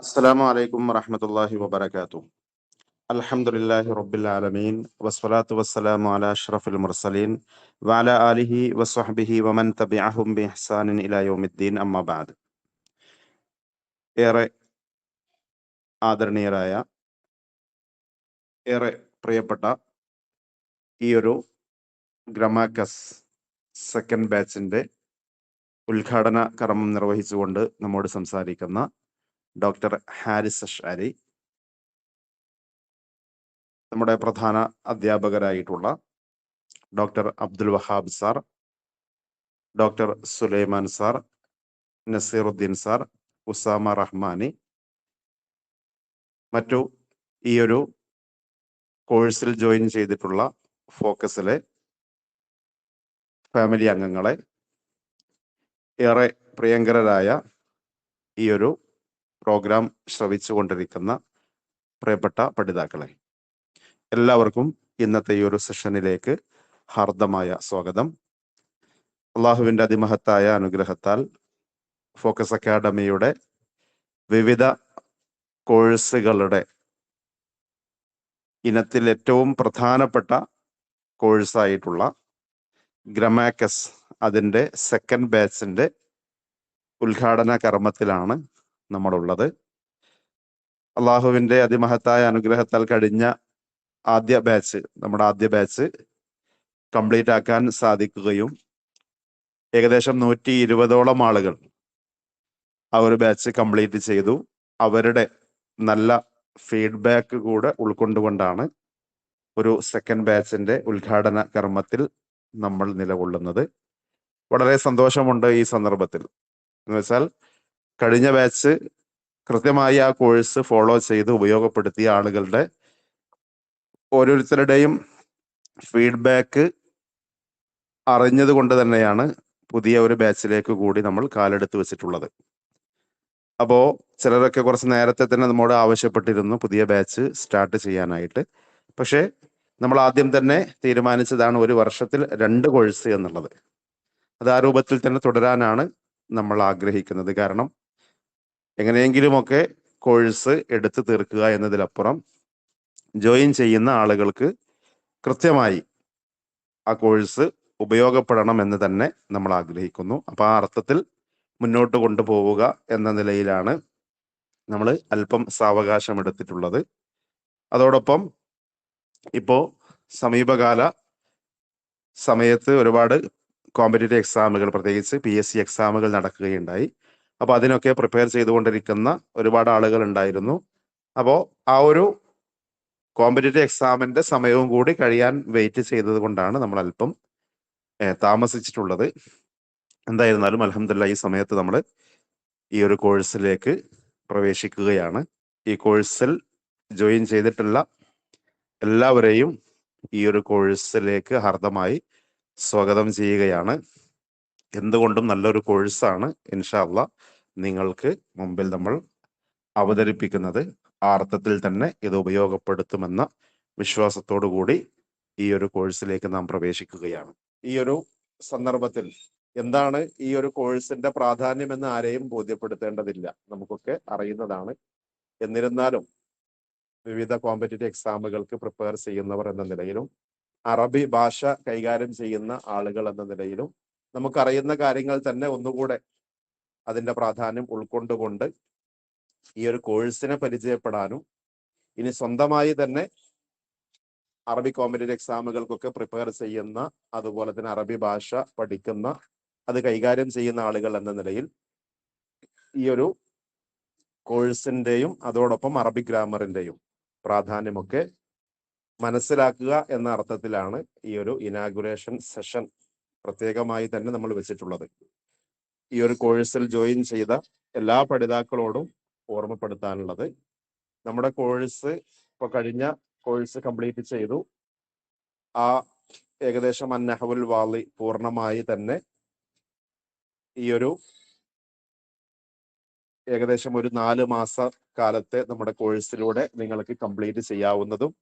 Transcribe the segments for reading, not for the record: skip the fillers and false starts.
അസ്സലാമു അലൈക്കും വറഹ്മത്തുള്ളാഹി വബറകാതുഹു. അൽഹംദുലില്ലാഹി റബ്ബിൽ ആലമീൻ വസ്സലാത്തു വസ്സലാമു അലാ അഷ്റഫിൽ മുർസലീൻ വഅലാ ആലിഹി വസ്വഹ്ബിഹി വമൻ തബിഅഹും ബിഇഹ്സാനിൻ ഇലാ യൗമിദ്ദീൻ അമ്മാ ബഅദ്. ഏറെ ആദരണീയരായ, ഏറെ പ്രിയപ്പെട്ട ഈ ഒരു ഗ്രമാക്കസ് സെക്കൻഡ് ബാച്ചിന്റെ ഉദ്ഘാടന കർമ്മം നിർവഹിച്ചുകൊണ്ട് നമ്മോട് സംസാരിക്കുന്ന ഡോക്ടർ ഹാരിസ് അഷ്അരി, നമ്മുടെ പ്രധാന അധ്യാപകരായിട്ടുള്ള doctor Abdul Wahab sir, doctor Sulaiman sir, Nasiruddin sir, Usama Rahmani, മറ്റു ഈ ഒരു കോഴ്സിൽ ജോയിൻ ചെയ്തിട്ടുള്ള ഫോക്കസിലെ ഫാമിലി അംഗങ്ങളെ, ഏറെ പ്രിയങ്കരരായ ഈ ഒരു പ്രോഗ്രാം ശ്രവിച്ചുകൊണ്ടിരിക്കുന്ന പ്രിയപ്പെട്ട പഠിതാക്കളെ, എല്ലാവർക്കും ഇന്നത്തെ ഈ ഒരു സെഷനിലേക്ക് ഹാർദമായ സ്വാഗതം. അള്ളാഹുവിൻ്റെ അതിമഹത്തായ അനുഗ്രഹത്താൽ ഫോക്കസ് അക്കാഡമിയുടെ വിവിധ കോഴ്സുകളുടെ ഇനത്തിൽ ഏറ്റവും പ്രധാനപ്പെട്ട കോഴ്സായിട്ടുള്ള ഗ്രമാക്കസ്, അതിൻ്റെ സെക്കൻഡ് ബാച്ചിൻ്റെ ഉദ്ഘാടന കർമ്മത്തിലാണ് നമ്മളുള്ളത്. അള്ളാഹുവിൻ്റെ അതിമഹത്തായ അനുഗ്രഹത്താൽ കഴിഞ്ഞ നമ്മുടെ ആദ്യ ബാച്ച് കംപ്ലീറ്റ് ആക്കാൻ സാധിക്കുകയും ഏകദേശം 120ഓളം ആളുകൾ ആ ഒരു ബാച്ച് കംപ്ലീറ്റ് ചെയ്തു. അവരുടെ നല്ല ഫീഡ്ബാക്ക് കൂടെ ഉൾക്കൊണ്ടുകൊണ്ടാണ് ഒരു സെക്കൻഡ് ബാച്ചിന്റെ ഉദ്ഘാടന കർമ്മത്തിൽ നമ്മൾ നിലകൊള്ളുന്നത്. വളരെ സന്തോഷമുണ്ട് ഈ സന്ദർഭത്തിൽ. എന്ന് വെച്ചാൽ കഴിഞ്ഞ ബാച്ച് കൃത്യമായി ആ കോഴ്സ് ഫോളോ ചെയ്ത് ഉപയോഗപ്പെടുത്തിയ ആളുകളുടെ ഓരോരുത്തരുടെയും ഫീഡ്ബാക്ക് അറിഞ്ഞത് കൊണ്ട് തന്നെയാണ് പുതിയ ഒരു ബാച്ചിലേക്ക് കൂടി നമ്മൾ കാലെടുത്ത് വെച്ചിട്ടുള്ളത്. അപ്പോൾ ചിലരൊക്കെ കുറച്ച് നേരത്തെ തന്നെ നമ്മോട് ആവശ്യപ്പെട്ടിരുന്നു പുതിയ ബാച്ച് സ്റ്റാർട്ട് ചെയ്യാനായിട്ട്. പക്ഷേ നമ്മൾ ആദ്യം തന്നെ തീരുമാനിച്ചതാണ് ഒരു വർഷത്തിൽ 2 കോഴ്സ് എന്നുള്ളത്. അത് ആ രൂപത്തിൽ തന്നെ തുടരാനാണ് നമ്മൾ ആഗ്രഹിക്കുന്നത്. കാരണം എങ്ങനെയെങ്കിലുമൊക്കെ കോഴ്സ് എടുത്തു തീർക്കുക എന്നതിലപ്പുറം ജോയിൻ ചെയ്യുന്ന ആളുകൾക്ക് കൃത്യമായി ആ കോഴ്സ് ഉപയോഗപ്പെടണം എന്ന് തന്നെ നമ്മൾ ആഗ്രഹിക്കുന്നു. അപ്പോൾ ആ അർത്ഥത്തിൽ മുന്നോട്ട് കൊണ്ടുപോവുക എന്ന നിലയിലാണ് നമ്മൾ അല്പം സാവകാശം എടുത്തിട്ടുള്ളത്. അതോടൊപ്പം ഇപ്പോൾ സമീപകാല സമയത്ത് ഒരുപാട് കോമ്പറ്റേറ്റീവ് എക്സാമുകൾ, പ്രത്യേകിച്ച് PSC എക്സാമുകൾ നടക്കുകയുണ്ടായി. അപ്പോൾ അതിനൊക്കെ പ്രിപ്പയർ ചെയ്തുകൊണ്ടിരിക്കുന്ന ഒരുപാട് ആളുകൾ ഉണ്ടായിരുന്നു. അപ്പോൾ ആ ഒരു കോമ്പറ്റേറ്റീവ് എക്സാമിന്റെ സമയവും കൂടി കഴിയാൻ വെയിറ്റ് ചെയ്തത് കൊണ്ടാണ് നമ്മൾ അല്പം താമസിച്ചിട്ടുള്ളത്. എന്തായിരുന്നാലും അൽഹംദുലില്ലാഹ് ഈ സമയത്ത് നമ്മൾ ഈ ഒരു കോഴ്സിലേക്ക് പ്രവേശിക്കുകയാണ്. ഈ കോഴ്സിൽ ജോയിൻ ചെയ്തിട്ടുള്ള എല്ലാവരെയും ഈ ഒരു കോഴ്സിലേക്ക് ഹാർദമായി സ്വാഗതം ചെയ്യുകയാണ്. എന്തുകൊണ്ടും നല്ലൊരു കോഴ്സാണ് ഇൻഷാ അല്ലാഹ് നിങ്ങൾക്ക് മുമ്പിൽ നമ്മൾ അവതരിപ്പിക്കുന്നത്. ആ അർത്ഥത്തിൽ തന്നെ ഇത് ഉപയോഗപ്പെടുത്തുമെന്ന വിശ്വാസത്തോടു കൂടി ഈ ഒരു കോഴ്സിലേക്ക് നാം പ്രവേശിക്കുകയാണ്. ഈ ഒരു സന്ദർഭത്തിൽ എന്താണ് ഈ ഒരു കോഴ്സിന്റെ പ്രാധാന്യം എന്ന് ആരെയും ബോധ്യപ്പെടുത്തേണ്ടതില്ല, നമുക്കൊക്കെ അറിയുന്നതാണ്. എന്നിരുന്നാലും വിവിധ കോമ്പറ്റേറ്റീവ് എക്സാമുകൾക്ക് പ്രിപ്പയർ ചെയ്യുന്നവർ എന്ന നിലയിലും അറബി ഭാഷ കൈകാര്യം ചെയ്യുന്ന ആളുകൾ എന്ന നിലയിലും നമുക്കറിയുന്ന കാര്യങ്ങൾ തന്നെ ഒന്നുകൂടെ അതിന്റെ പ്രാധാന്യം ഉൾക്കൊണ്ടുകൊണ്ട് ഈ ഒരു കോഴ്സിനെ പരിചയപ്പെടാനും ഇനി സ്വന്തമായി തന്നെ അറബി കോമ്പറ്റേറ്റീവ് എക്സാമുകൾക്കൊക്കെ പ്രിപ്പയർ ചെയ്യുന്ന, അതുപോലെ തന്നെ അറബി ഭാഷ പഠിക്കുന്ന, അത് കൈകാര്യം ചെയ്യുന്ന ആളുകൾ എന്ന നിലയിൽ ഈ ഒരു കോഴ്സിന്റെയും അതോടൊപ്പം അറബിക് ഗ്രാമറിന്റെയും പ്രാധാന്യമൊക്കെ മനസ്സിലാക്കുക എന്ന അർത്ഥത്തിലാണ് ഈ ഒരു ഇനാഗുറേഷൻ സെഷൻ പ്രത്യേകമായി തന്നെ നമ്മൾ വെച്ചിട്ടുള്ളത്. ഈ ഒരു കോഴ്സിൽ ജോയിൻ ചെയ്ത എല്ലാ പഠിതാക്കളോടും ഓർമ്മപ്പെടുത്താനുള്ളത്, നമ്മുടെ കോഴ്സ് ഇപ്പോൾ കഴിഞ്ഞ കോഴ്സ് കംപ്ലീറ്റ് ചെയ്തു. ആ ഏകദേശം അന്നഹവുൽ വാളി പൂർണ്ണമായി തന്നെ ഈ ഒരു ഏകദേശം ഒരു 4 മാസ കാലത്തെ നമ്മുടെ കോഴ്സിലൂടെ നിങ്ങൾക്ക് കംപ്ലീറ്റ് ചെയ്യാവുന്നതും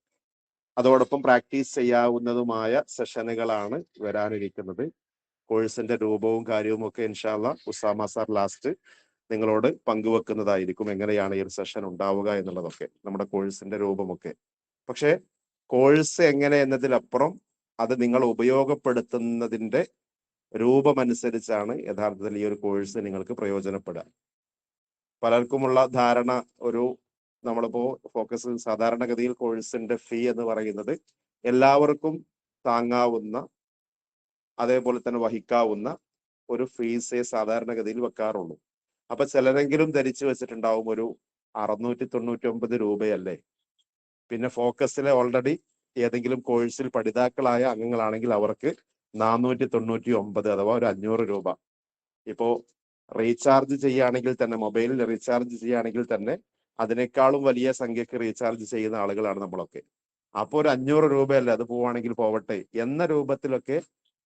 അതോടൊപ്പം പ്രാക്ടീസ് ചെയ്യാവുന്നതുമായ സെഷനുകളാണ് വരാനിരിക്കുന്നത്. കോഴ്സിന്റെ രൂപവും കാര്യവും ഒക്കെ ഇൻഷാ അല്ലാഹ് ഉസാമ സാർ ലാസ്റ്റ് നിങ്ങളോട് പങ്കുവെക്കുന്നതായിരിക്കും, എങ്ങനെയാണ് ഈ ഒരു സെഷൻ ഉണ്ടാവുക എന്നുള്ളതൊക്കെ, നമ്മുടെ കോഴ്സിന്റെ രൂപമൊക്കെ. പക്ഷേ കോഴ്സ് എങ്ങനെ എന്നതിലപ്പുറം അത് നിങ്ങൾ ഉപയോഗപ്പെടുത്തുന്നതിന്റെ രൂപമനുസരിച്ചാണ് യഥാർത്ഥത്തിൽ ഈ ഒരു കോഴ്സ് നിങ്ങൾക്ക് പ്രയോജനപ്പെടുക. പലർക്കുമുള്ള ധാരണ, നമ്മളിപ്പോ ഫോക്കസ് സാധാരണഗതിയിൽ കോഴ്സിന്റെ ഫീ എന്ന് പറയുന്നത് എല്ലാവർക്കും താങ്ങാവുന്ന, അതേപോലെ തന്നെ വഹിക്കാവുന്ന ഒരു ഫീസേ സാധാരണഗതിയിൽ വെക്കാറുള്ളൂ. അപ്പൊ ചിലരെങ്കിലും ധരിച്ചു വെച്ചിട്ടുണ്ടാവും ഒരു 699 രൂപയല്ലേ. പിന്നെ ഫോക്കസിലെ ഓൾറെഡി ഏതെങ്കിലും കോഴ്സിൽ പഠിതാക്കളായ അംഗങ്ങളാണെങ്കിൽ അവർക്ക് 499 അഥവാ ഒരു 500 രൂപ. ഇപ്പോ റീചാർജ് ചെയ്യുകയാണെങ്കിൽ തന്നെ, മൊബൈലിൽ റീചാർജ് ചെയ്യുകയാണെങ്കിൽ തന്നെ അതിനേക്കാളും വലിയ സംഖ്യക്ക് റീചാർജ് ചെയ്യുന്ന ആളുകളാണ് നമ്മളൊക്കെ. അപ്പൊ ഒരു 500 രൂപയല്ലേ, അത് പോവാണെങ്കിൽ പോവട്ടെ എന്ന രൂപത്തിലൊക്കെ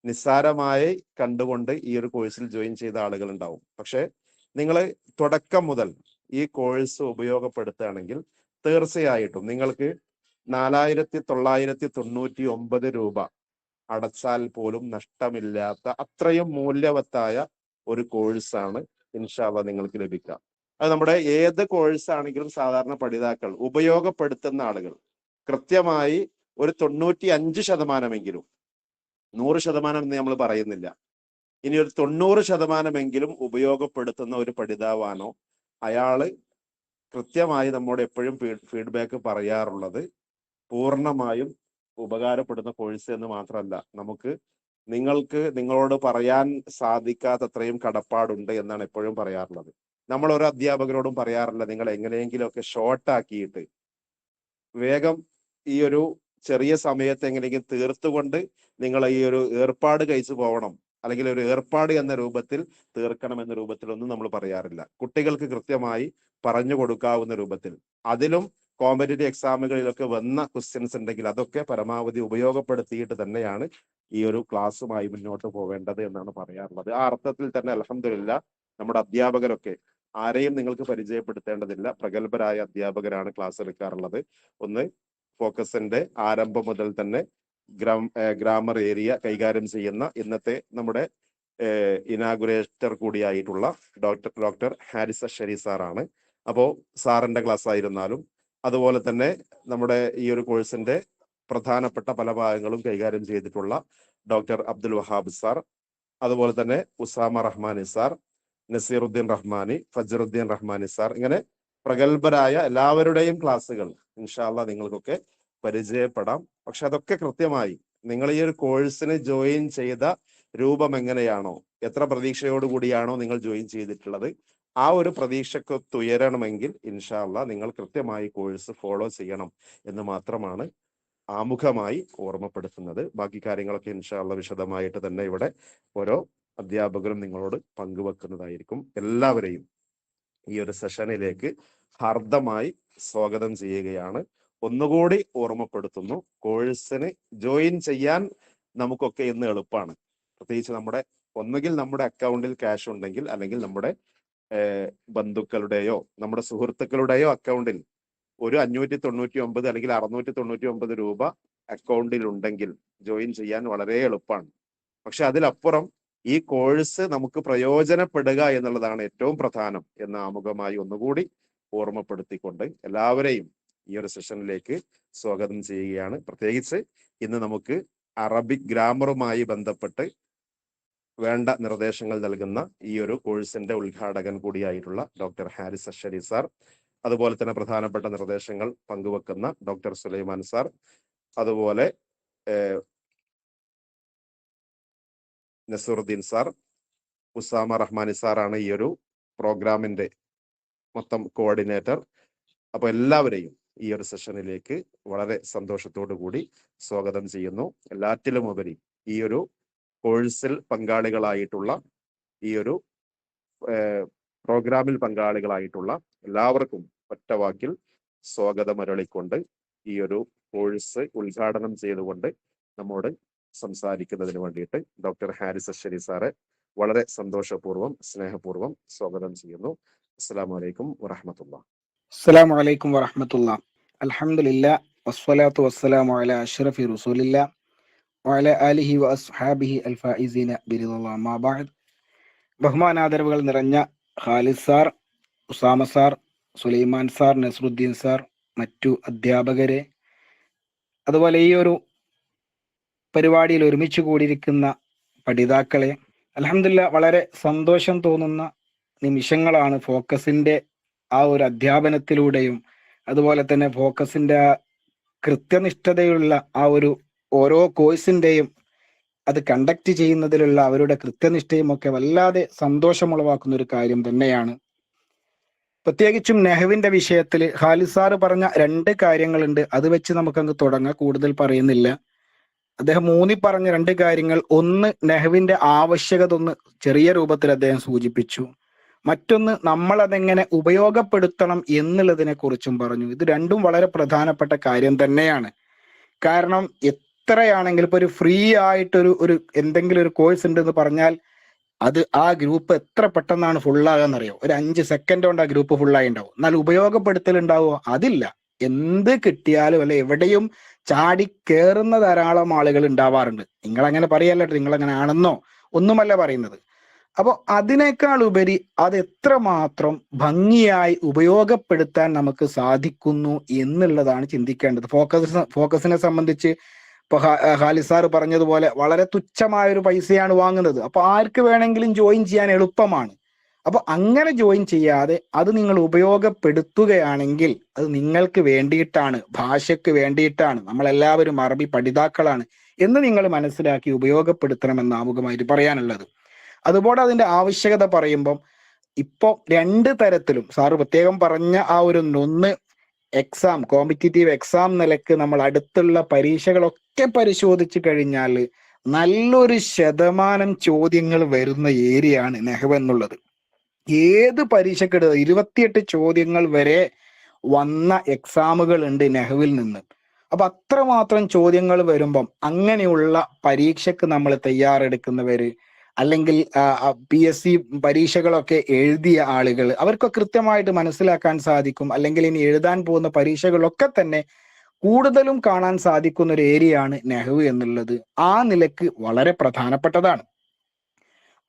നിസ്സാരമായി കണ്ടുകൊണ്ട് ഈ ഒരു കോഴ്സിൽ ജോയിൻ ചെയ്ത ആളുകൾ ഉണ്ടാവും. പക്ഷെ നിങ്ങൾ തുടക്കം മുതൽ ഈ കോഴ്സ് ഉപയോഗപ്പെടുത്തുകയാണെങ്കിൽ തീർച്ചയായിട്ടും നിങ്ങൾക്ക് 4999 രൂപ അടച്ചാൽ പോലും നഷ്ടമില്ലാത്ത അത്രയും മൂല്യവത്തായ ഒരു കോഴ്സാണ് ഇൻഷാ അല്ലാഹ് നിങ്ങൾക്ക് ലഭിക്കുക. അത് നമ്മുടെ ഏത് കോഴ്സ് ആണെങ്കിലും സാധാരണ പഠിതാക്കൾ ഉപയോഗപ്പെടുത്തുന്ന ആളുകൾ കൃത്യമായി ഒരു 95% 100% എന്ന് നമ്മൾ പറയുന്നില്ല, ഇനി ഒരു 90% ഉപയോഗപ്പെടുത്തുന്ന ഒരു പഠിതാവാണോ അയാള് കൃത്യമായി നമ്മോട് എപ്പോഴും ഫീഡ്ബാക്ക് പറയാറുള്ളത് പൂർണ്ണമായും ഉപകാരപ്പെടുന്ന കോഴ്സ് എന്ന് മാത്രമല്ല, നിങ്ങളോട് പറയാൻ സാധിക്കാത്തത്രയും കടപ്പാടുണ്ട് എന്നാണ് എപ്പോഴും പറയാറുള്ളത്. നമ്മൾ ഓരോ അധ്യാപകരോടും പറയാറില്ല, നിങ്ങൾ എങ്ങനെയെങ്കിലുമൊക്കെ ഷോർട്ടാക്കിയിട്ട് വേഗം ഈ ഒരു ചെറിയ സമയത്ത് എങ്ങനെയെങ്കിലും തീർത്തുകൊണ്ട് നിങ്ങൾ ഈ ഒരു ഏർപ്പാട് കഴിച്ചു പോകണം, അല്ലെങ്കിൽ ഒരു ഏർപ്പാട് എന്ന രൂപത്തിൽ തീർക്കണം എന്ന രൂപത്തിലൊന്നും നമ്മൾ പറയാറില്ല. കുട്ടികൾക്ക് കൃത്യമായി പറഞ്ഞു കൊടുക്കാവുന്ന രൂപത്തിൽ, അതിലും കോമ്പറ്റേറ്റീവ് എക്സാമുകളിലൊക്കെ വന്ന ക്വസ്റ്റ്യൻസ് ഉണ്ടെങ്കിൽ അതൊക്കെ പരമാവധി ഉപയോഗപ്പെടുത്തിയിട്ട് തന്നെയാണ് ഈ ഒരു ക്ലാസ്സുമായി മുന്നോട്ട് പോവേണ്ടത് എന്നാണ് പറയാറുള്ളത്. ആ അർത്ഥത്തിൽ തന്നെ അൽഹംദുലില്ലാ നമ്മുടെ അധ്യാപകരൊക്കെ, ആരെയും നിങ്ങൾക്ക് പരിചയപ്പെടുത്തേണ്ടതില്ല, പ്രഗത്ഭരായ അധ്യാപകരാണ് ക്ലാസ് എടുക്കാറുള്ളത്. ഒന്ന് ഫോക്കസിന്റെ ആരംഭം മുതൽ തന്നെ ഗ്രാമർ ഏരിയ കൈകാര്യം ചെയ്യുന്ന ഇന്നത്തെ നമ്മുടെ ഇനാഗുറേറ്റർ കൂടിയായിട്ടുള്ള ഡോക്ടർ ഹാരിസ് അഷ്‌ശരി സാറാണ്. അപ്പോ സാറിന്റെ ക്ലാസ് ആയിരുന്നാലും അതുപോലെ തന്നെ നമ്മുടെ ഈ ഒരു കോഴ്സിന്റെ പ്രധാനപ്പെട്ട പല ഭാഗങ്ങളും കൈകാര്യം ചെയ്തിട്ടുള്ള ഡോക്ടർ അബ്ദുൽ വഹാബ് സാർ, അതുപോലെ തന്നെ Usama Rahmani sir, Nasiruddin Rahmani, ഫജറുദ്ദീൻ Rahmani sir, ഇങ്ങനെ പ്രഗത്ഭരായ എല്ലാവരുടെയും ക്ലാസ്സുകൾ ഇൻഷാ അല്ലാഹ് നിങ്ങൾക്കൊക്കെ പരിചയപ്പെടാം. പക്ഷെ അതൊക്കെ കൃത്യമായി നിങ്ങൾ ഈ ഒരു കോഴ്സിന് ജോയിൻ ചെയ്ത രൂപം എങ്ങനെയാണോ, എത്ര പ്രതീക്ഷയോടുകൂടിയാണോ നിങ്ങൾ ജോയിൻ ചെയ്തിട്ടുള്ളത്, ആ ഒരു പ്രതീക്ഷയ്ക്കൊത്ത് ഉയരണമെങ്കിൽ ഇൻഷാ അല്ലാഹ് നിങ്ങൾ കൃത്യമായി കോഴ്സ് ഫോളോ ചെയ്യണം എന്ന് മാത്രമാണ് ആമുഖമായി ഓർമ്മപ്പെടുത്തുന്നത്. ബാക്കി കാര്യങ്ങളൊക്കെ ഇൻഷാ അല്ലാഹ് വിശദമായിട്ട് തന്നെ ഇവിടെ ഓരോ അധ്യാപകരും നിങ്ങളോട് പങ്കുവെക്കുന്നതായിരിക്കും. എല്ലാവരെയും ഈ ഒരു സെഷനിലേക്ക് ഹാർദമായി സ്വാഗതം ചെയ്യുകയാണ്. ഒന്നുകൂടി ഓർമ്മപ്പെടുത്തുന്നു, കോഴ്സിന് ജോയിൻ ചെയ്യാൻ നമുക്കൊക്കെ ഇന്ന് എളുപ്പമാണ്. പ്രത്യേകിച്ച് ഒന്നുകിൽ നമ്മുടെ അക്കൗണ്ടിൽ ക്യാഷ് ഉണ്ടെങ്കിൽ, അല്ലെങ്കിൽ നമ്മുടെ ബന്ധുക്കളുടെയോ നമ്മുടെ സുഹൃത്തുക്കളുടെയോ അക്കൗണ്ടിൽ ഒരു 599 അല്ലെങ്കിൽ 699 രൂപ അക്കൗണ്ടിൽ ഉണ്ടെങ്കിൽ ജോയിൻ ചെയ്യാൻ വളരെ എളുപ്പമാണ്. പക്ഷെ അതിലപ്പുറം ഈ കോഴ്സ് നമുക്ക് പ്രയോജനപ്പെടുക എന്നുള്ളതാണ് ഏറ്റവും പ്രധാനം എന്ന് ആമുഖമായി ഒന്നുകൂടി ഓർമ്മപ്പെടുത്തിക്കൊണ്ട് എല്ലാവരെയും ഈ ഒരു സെഷനിലേക്ക് സ്വാഗതം ചെയ്യുകയാണ്. പ്രത്യേകിച്ച് ഇന്ന് നമുക്ക് അറബിക് ഗ്രാമറുമായി ബന്ധപ്പെട്ട് വേണ്ട നിർദ്ദേശങ്ങൾ നൽകുന്ന ഈ ഒരു കോഴ്സിന്റെ ഉദ്ഘാടകൻ കൂടിയായിട്ടുള്ള ഡോക്ടർ ഹാരിസ് അഷ്‌ശരി സാർ, അതുപോലെ തന്നെ പ്രധാനപ്പെട്ട നിർദ്ദേശങ്ങൾ പങ്കുവെക്കുന്ന ഡോക്ടർ സുലൈമാൻ സാർ, അതുപോലെ നസീറുദ്ദീൻ സാർ, ഉസാമ റഹ്മാനി സാറാണ് ഈ ഒരു പ്രോഗ്രാമിന്റെ മൊത്തം കോർഡിനേറ്റർ. അപ്പൊ എല്ലാവരെയും ഈ ഒരു സെഷനിലേക്ക് വളരെ സന്തോഷത്തോടു കൂടി സ്വാഗതം ചെയ്യുന്നു. എല്ലാറ്റിലും ഉപരി ഈ ഒരു കോഴ്സിൽ പങ്കാളികളായിട്ടുള്ള, ഈ ഒരു പ്രോഗ്രാമിൽ പങ്കാളികളായിട്ടുള്ള എല്ലാവർക്കും ഒറ്റ വാക്കിൽ സ്വാഗതം അരുളിക്കൊണ്ട് ഈ ഒരു കോഴ്സ് ഉദ്ഘാടനം ചെയ്തുകൊണ്ട് നമ്മോട് സംസാരിക്കുന്നതിന് വേണ്ടിയിട്ട് ഡോക്ടർ ഹാരിസ് അഷ്‌ശരി സാറെ വളരെ സന്തോഷപൂർവ്വം സ്നേഹപൂർവ്വം സ്വാഗതം ചെയ്യുന്നു. അസ്സലാമു അലൈക്കും വറഹ്മത്തുള്ളാഹി. അസ്സലാമു അലൈക്കും വറഹ്മത്തുള്ളാഹി. അൽഹംദുലില്ലാഹ് വസ്സലാത്തു വസ്സലാമു അലാ അഷ്റഫി റസൂലില്ലാഹ് വഅലാ ആലിഹി വഅസ്ഹാബിഹി അൽഫായിസീന ബിറിദല്ലാഹി മാ ബഅദ്. ബഹുമാനാദരവുകൾ നിറഞ്ഞ Khalid sir, Usama sir, Sulaiman sir, Nasruddin sir, മറ്റു അധ്യാപകരെ, അതുപോലെ ഈ ഒരു പരിപാടിയിൽ ഒരുമിച്ച് കൂടിയിരിക്കുന്ന പഠിതാക്കളെ, അൽഹംദുലില്ലാ വളരെ സന്തോഷം തോന്നുന്ന നിമിഷങ്ങളാണ് ഫോക്കസിന്റെ ആ ഒരു അധ്യാപനത്തിലൂടെയും അതുപോലെ തന്നെ ഫോക്കസിന്റെ ആ കൃത്യനിഷ്ഠതയുള്ള ആ ഒരു ഓരോ കോഴ്സിന്റെയും അത് കണ്ടക്ട് ചെയ്യുന്നതിലുള്ള അവരുടെ കൃത്യനിഷ്ഠയും ഒക്കെ വല്ലാതെ സന്തോഷമുളവാക്കുന്ന ഒരു കാര്യം തന്നെയാണ്. പ്രത്യേകിച്ചും നെഹ്വിന്റെ വിഷയത്തിൽ ഖാലിദ് സാറ് പറഞ്ഞ 2 കാര്യങ്ങളുണ്ട്. അത് വെച്ച് നമുക്കങ്ങ് തുടങ്ങാം, കൂടുതൽ പറയുന്നില്ല. അദ്ദേഹം ഊന്നി പറഞ്ഞ 2 കാര്യങ്ങൾ, ഒന്ന് നെഹ്വിന്റെ ആവശ്യകത ഒന്ന് ചെറിയ രൂപത്തിൽ അദ്ദേഹം സൂചിപ്പിച്ചു. മറ്റൊന്ന് നമ്മൾ അതെങ്ങനെ ഉപയോഗപ്പെടുത്തണം എന്നുള്ളതിനെ കുറിച്ചും പറഞ്ഞു. ഇത് രണ്ടും വളരെ പ്രധാനപ്പെട്ട കാര്യം തന്നെയാണ്. കാരണം എത്രയാണെങ്കിലും ഇപ്പൊ ഒരു ഫ്രീ ആയിട്ടൊരു ഒരു എന്തെങ്കിലും ഒരു കോഴ്സ് ഉണ്ടെന്ന് പറഞ്ഞാൽ അത് ആ ഗ്രൂപ്പ് എത്ര പെട്ടെന്നാണ് ഫുള്ളാകാന്നറിയോ? ഒരു 5 സെക്കൻഡ് കൊണ്ട് ആ ഗ്രൂപ്പ് ഫുള്ളായി ഉണ്ടാവും. എന്നാൽ ഉപയോഗപ്പെടുത്തൽ ഉണ്ടാവുമോ? അതില്ല. എന്ത് കിട്ടിയാലും അല്ലെ എവിടെയും ചാടി കയറുന്ന ധാരാളം ആളുകൾ ഉണ്ടാവാറുണ്ട്. നിങ്ങൾ അങ്ങനെ പറയല്ലോ, നിങ്ങൾ അങ്ങനെ ആണെന്നോ ഒന്നുമല്ല പറയുന്നത്. അപ്പൊ അതിനേക്കാൾ ഉപരി അത് എത്രമാത്രം ഭംഗിയായി ഉപയോഗപ്പെടുത്താൻ നമുക്ക് സാധിക്കുന്നു എന്നുള്ളതാണ് ചിന്തിക്കേണ്ടത്. ഫോക്കസിനെ സംബന്ധിച്ച് ഇപ്പൊ ഖാലിദ് സാർ പറഞ്ഞതുപോലെ വളരെ തുച്ഛമായ ഒരു പൈസയാണ് വാങ്ങുന്നത്. അപ്പൊ ആർക്ക് വേണമെങ്കിലും ജോയിൻ ചെയ്യാൻ എളുപ്പമാണ്. അപ്പൊ അങ്ങനെ ജോയിൻ ചെയ്യാതെ അത് നിങ്ങൾ ഉപയോഗപ്പെടുത്തുകയാണെങ്കിൽ അത് നിങ്ങൾക്ക് വേണ്ടിയിട്ടാണ്, ഭാഷയ്ക്ക് വേണ്ടിയിട്ടാണ്, നമ്മളെല്ലാവരും അറബി പഠിതാക്കളാണ് എന്ന് നിങ്ങൾ മനസ്സിലാക്കി ഉപയോഗപ്പെടുത്തണമെന്ന് ആമുഖമായിട്ട് പറയാനുള്ളത്. അതുപോലെ അതിന്റെ ആവശ്യകത പറയുമ്പം ഇപ്പൊ 2 തരത്തിലും സാറ് പ്രത്യേകം പറഞ്ഞ ആ ഒരു ഒന്ന് എക്സാം, കോമ്പറ്റീറ്റീവ് എക്സാം നിലക്ക് നമ്മൾ അടുത്തുള്ള പരീക്ഷകളൊക്കെ പരിശോധിച്ചു കഴിഞ്ഞാൽ നല്ലൊരു ശതമാനം ചോദ്യങ്ങൾ വരുന്ന ഏരിയയാണ് നെഹ്വ് എന്നുള്ളത്. ഏത് പരീക്ഷക്കെടുത്ത 28 ചോദ്യങ്ങൾ വരെ വന്ന എക്സാമുകൾ ഉണ്ട് നെഹ്വിൽ നിന്ന്. അപ്പൊ അത്രമാത്രം ചോദ്യങ്ങൾ വരുമ്പം അങ്ങനെയുള്ള പരീക്ഷക്ക് നമ്മൾ തയ്യാറെടുക്കുന്നവര്, അല്ലെങ്കിൽ PSC പരീക്ഷകളൊക്കെ എഴുതിയ ആളുകൾ, അവർക്ക് കൃത്യമായിട്ട് മനസ്സിലാക്കാൻ സാധിക്കും. അല്ലെങ്കിൽ ഇനി എഴുതാൻ പോകുന്ന പരീക്ഷകളൊക്കെ തന്നെ കൂടുതലും കാണാൻ സാധിക്കുന്ന ഒരു ഏരിയയാണ് നെഹ്വ് എന്നുള്ളത്. ആ നിലക്ക് വളരെ പ്രധാനപ്പെട്ടതാണ്.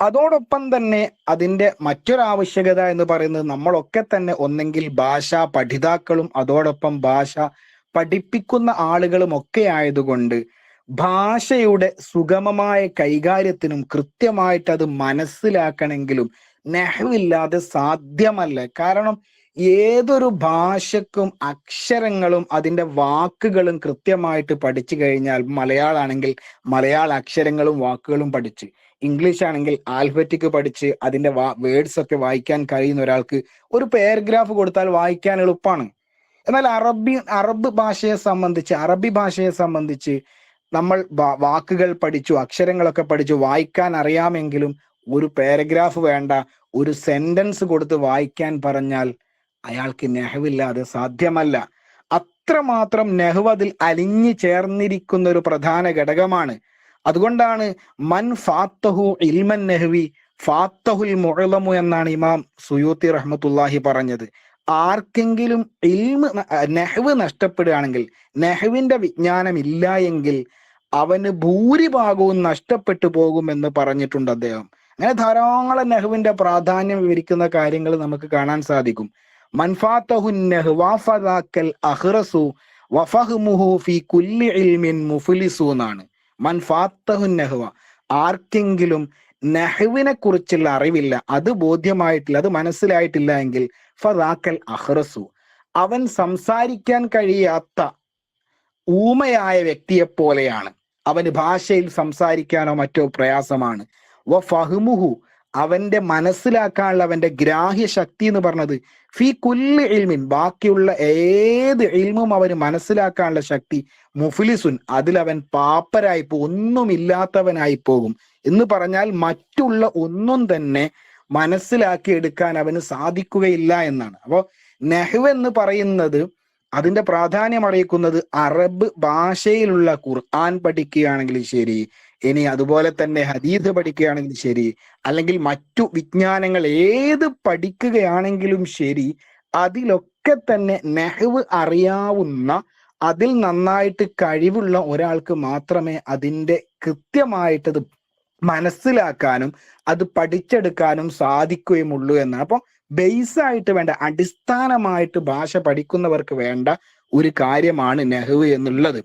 അതോടൊപ്പം തന്നെ അതിന്റെ മറ്റൊരു ആവശ്യകത എന്ന് പറയുന്നത് നമ്മളൊക്കെ തന്നെ ഒന്നെങ്കിൽ ഭാഷാ പഠിതാക്കളും അതോടൊപ്പം ഭാഷ പഠിപ്പിക്കുന്ന ആളുകളും ഒക്കെ ആയതുകൊണ്ട് ഭാഷയുടെ സുഗമമായ കൈകാര്യത്തിനും കൃത്യമായിട്ട് അത് മനസ്സിലാക്കണമെങ്കിലും നെഹ്വില്ലാതെ സാധ്യമല്ല. കാരണം ഏതൊരു ഭാഷക്കും അക്ഷരങ്ങളും അതിന്റെ വാക്കുകളും കൃത്യമായിട്ട് പഠിച്ചു കഴിഞ്ഞാൽ, മലയാളാണെങ്കിൽ മലയാള അക്ഷരങ്ങളും വാക്കുകളും പഠിച്ച്, ഇംഗ്ലീഷ് ആണെങ്കിൽ ആൽഫബറ്റിക് പഠിച്ച് അതിന്റെ വേർഡ്സ് ഒക്കെ വായിക്കാൻ കഴിയുന്ന ഒരാൾക്ക് ഒരു പാരഗ്രാഫ് കൊടുത്താൽ വായിക്കാൻ എളുപ്പമാണ്. എന്നാൽ അറബ് ഭാഷയെ സംബന്ധിച്ച് നമ്മൾ വാക്കുകൾ പഠിച്ചു, അക്ഷരങ്ങളൊക്കെ പഠിച്ചു, വായിക്കാൻ അറിയാമെങ്കിലും ഒരു പാരഗ്രാഫ് വേണ്ട, ഒരു സെന്റൻസ് കൊടുത്ത് വായിക്കാൻ പറഞ്ഞാൽ അയാൾക്ക് നെഹ്വില്ലാതെ സാധ്യമല്ല. അത്രമാത്രം നെഹ്വ് അതിൽ അലിഞ്ഞു ചേർന്നിരിക്കുന്ന ഒരു പ്രധാന ഘടകമാണ്. അതുകൊണ്ടാണ് മൻ ഫാത്തഹു ഇൽമൻ നെഹ്വി ഫാത്തഹുൽ മുഅ്ലമു എന്നാണ് ഇമാം സുയൂത്തി റഹ്മത്തുള്ളാഹി പറഞ്ഞത്. ആർക്കെങ്കിലും നെഹ്വ് നഷ്ടപ്പെടുകയാണെങ്കിൽ, നെഹ്വിന്റെ വിജ്ഞാനം ഇല്ല എങ്കിൽ അവന് ഭൂരിഭാഗവും നഷ്ടപ്പെട്ടു പോകുമെന്ന് പറഞ്ഞിട്ടുണ്ട് അദ്ദേഹം. അങ്ങനെ ധാരാളം നെഹ്വിന്റെ പ്രാധാന്യം വിവരിക്കുന്ന കാര്യങ്ങൾ നമുക്ക് കാണാൻ സാധിക്കും. മൻഫാത്തഹുൻ നെഹ്വ ഫദാക്കൽ അഖ്റസു വഫഹ്മുഹു ഫീ കുല്ലി ഇൽമിൻ മുഫ്ലിസു എന്നാണ്. മൻഫാത്തഹുൻ നെഹ്വ, ആർക്കെങ്കിലും നെഹ്വിനെ കുറിച്ചുള്ള അറിവില്ല, അത് ബോധ്യമായിട്ടില്ല, അത് മനസ്സിലായിട്ടില്ല എങ്കിൽ ഫദാക്കൽ അഖ്റസു, അവൻ സംസാരിക്കാൻ കഴിയാത്ത ഊമയായ വ്യക്തിയെ പോലെയാണ്. അവന് ഭാഷയിൽ സംസാരിക്കാനോ മറ്റോ പ്രയാസമാണ്. വ ഫഹ്മുഹു, അവന്റെ മനസ്സിലാക്കാനുള്ള അവന്റെ ഗ്രാഹ്യ ശക്തി എന്ന് പറഞ്ഞത് ഫീ കുല്ലി ഇൽമിൻ, ബാക്കിയുള്ള ഏത് ഇൽമും അവന് മനസ്സിലാക്കാനുള്ള ശക്തി മുഫ്ലിസുൻ, അതിലവൻ പാപ്പരായി പോകും, ഒന്നുമില്ലാത്തവനായി പോകും. എന്ന് പറഞ്ഞാൽ മറ്റുള്ള ഒന്നും തന്നെ മനസ്സിലാക്കി എടുക്കാൻ അവന് സാധിക്കുകയില്ല എന്നാണ്. അപ്പോ നെഹ്വ് എന്ന് പറയുന്നത് അതിന്റെ പ്രാധാന്യം അറിയിക്കുന്നത് അറബ് ഭാഷയിലുള്ള ഖുർആൻ പഠിക്കുകയാണെങ്കിലും ശരി, ഇനി അതുപോലെ തന്നെ ഹദീസ് പഠിക്കുകയാണെങ്കിലും ശരി, അല്ലെങ്കിൽ മറ്റു വിജ്ഞാനങ്ങൾ ഏത് പഠിക്കുകയാണെങ്കിലും ശരി, അതിലൊക്കെ തന്നെ നെഹ്വ് അറിയാവുന്ന, അതിൽ നന്നായിട്ട് കഴിവുള്ള ഒരാൾക്ക് മാത്രമേ അതിന്റെ കൃത്യമായിട്ടത് മനസ്സിലാക്കാനും അത് പഠിച്ചെടുക്കാനും സാധിക്കുകയുമുള്ളൂ എന്നാണ്. അപ്പോൾ ബേസ് ആയിട്ട് വേണ്ട, അടിസ്ഥാനമായിട്ട് ഭാഷ പഠിക്കുന്നവർക്ക് വേണ്ട ഒരു കാര്യമാണ് നെഹ്വ് എന്നുള്ളത്.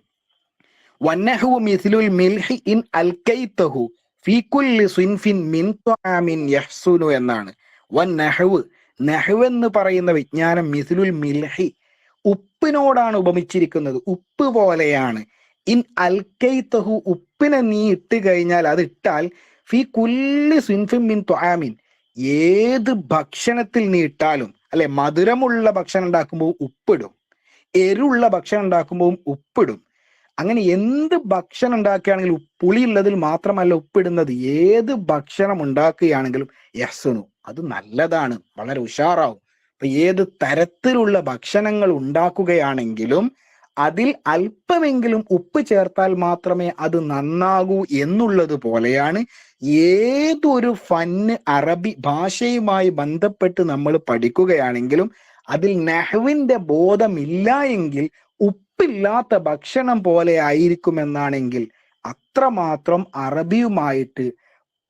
വന്നഹ്വു മിസ്ലുൽ മിൽഹി ഇൻ അൽകൈതഹു ഫീ കുല്ലി സിൻഫിൻ മിൻ ത്വആമിൻ യഹ്സുനു എന്നാണ്. വന്നഹ്വ്, നഹ്വ് എന്ന് പറയുന്ന വിജ്ഞാനം മിസ്ലുൽ മിൽഹി, ഉപ്പിനോടാണ് ഉപമിച്ചിരിക്കുന്നത്, ഉപ്പ് പോലെയാണ്. ഇൻ അൽകൈതഹു, ഉപ്പിനെ നീ ഇട്ട് കഴിഞ്ഞാൽ, അത് ഇട്ടാൽ, ഫീ കുല്ലി സിൻഫിൻ മിൻ ത്വആമിൻ, ഏത് ഭക്ഷണത്തിൽ നീ ഇട്ടാലും, അല്ലെ, മധുരമുള്ള ഭക്ഷണം ഉണ്ടാക്കുമ്പോൾ ഉപ്പിടും, എരിവുള്ള ഭക്ഷണം ഉണ്ടാക്കുമ്പോൾ ഉപ്പിടും. അങ്ങനെ എന്ത് ഭക്ഷണം ഉണ്ടാക്കുകയാണെങ്കിലും പുളിയുള്ളതിൽ മാത്രമല്ല ഉപ്പിടുന്നത്, ഏത് ഭക്ഷണം ഉണ്ടാക്കുകയാണെങ്കിലും യഹ്സുനു, അത് നല്ലതാണ്, വളരെ ഉഷാറാവും. അപ്പൊ ഏത് തരത്തിലുള്ള ഭക്ഷണങ്ങൾ ഉണ്ടാക്കുകയാണെങ്കിലും അതിൽ അല്പമെങ്കിലും ഉപ്പ് ചേർത്താൽ മാത്രമേ അത് നന്നാകൂ എന്നുള്ളത് പോലെയാണ് ഏതൊരു ഫന്ന്, അറബി ഭാഷയുമായി ബന്ധപ്പെട്ട് നമ്മൾ പഠിക്കുകയാണെങ്കിലും അതിൽ നഹ്വിന്റെ ബോധമില്ല എങ്കിൽ ഉപ്പില്ലാത്ത ഭക്ഷണം പോലെ ആയിരിക്കുമെന്നാണെങ്കിൽ അത്രമാത്രം അറബിയുമായിട്ട്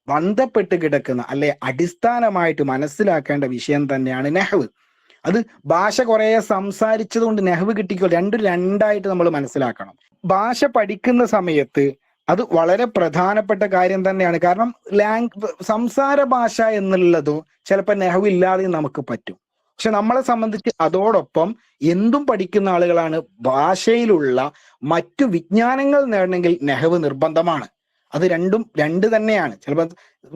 ബന്ധപ്പെട്ട് കിടക്കുന്ന, അല്ലെ, അടിസ്ഥാനമായിട്ട് മനസ്സിലാക്കേണ്ട വിഷയം തന്നെയാണ് നെഹ്വ്. അത് ഭാഷ കുറെ സംസാരിച്ചത് കൊണ്ട് നെഹ്വ് കിട്ടിക്കോ, രണ്ടായിട്ട് നമ്മൾ മനസ്സിലാക്കണം. ഭാഷ പഠിക്കുന്ന സമയത്ത് അത് വളരെ പ്രധാനപ്പെട്ട കാര്യം തന്നെയാണ്. കാരണം സംസാര ഭാഷ എന്നുള്ളതും ചിലപ്പോൾ നെഹ്വ് ഇല്ലാതെ നമുക്ക് പറ്റും. പക്ഷെ നമ്മളെ സംബന്ധിച്ച് അതോടൊപ്പം എന്തും പഠിക്കുന്ന ആളുകളാണ്. ഭാഷയിലുള്ള മറ്റു വിജ്ഞാനങ്ങൾ നേടണമെങ്കിൽ നെഹ്വ് നിർബന്ധമാണ്. അത് രണ്ട് തന്നെയാണ്. ചിലപ്പോൾ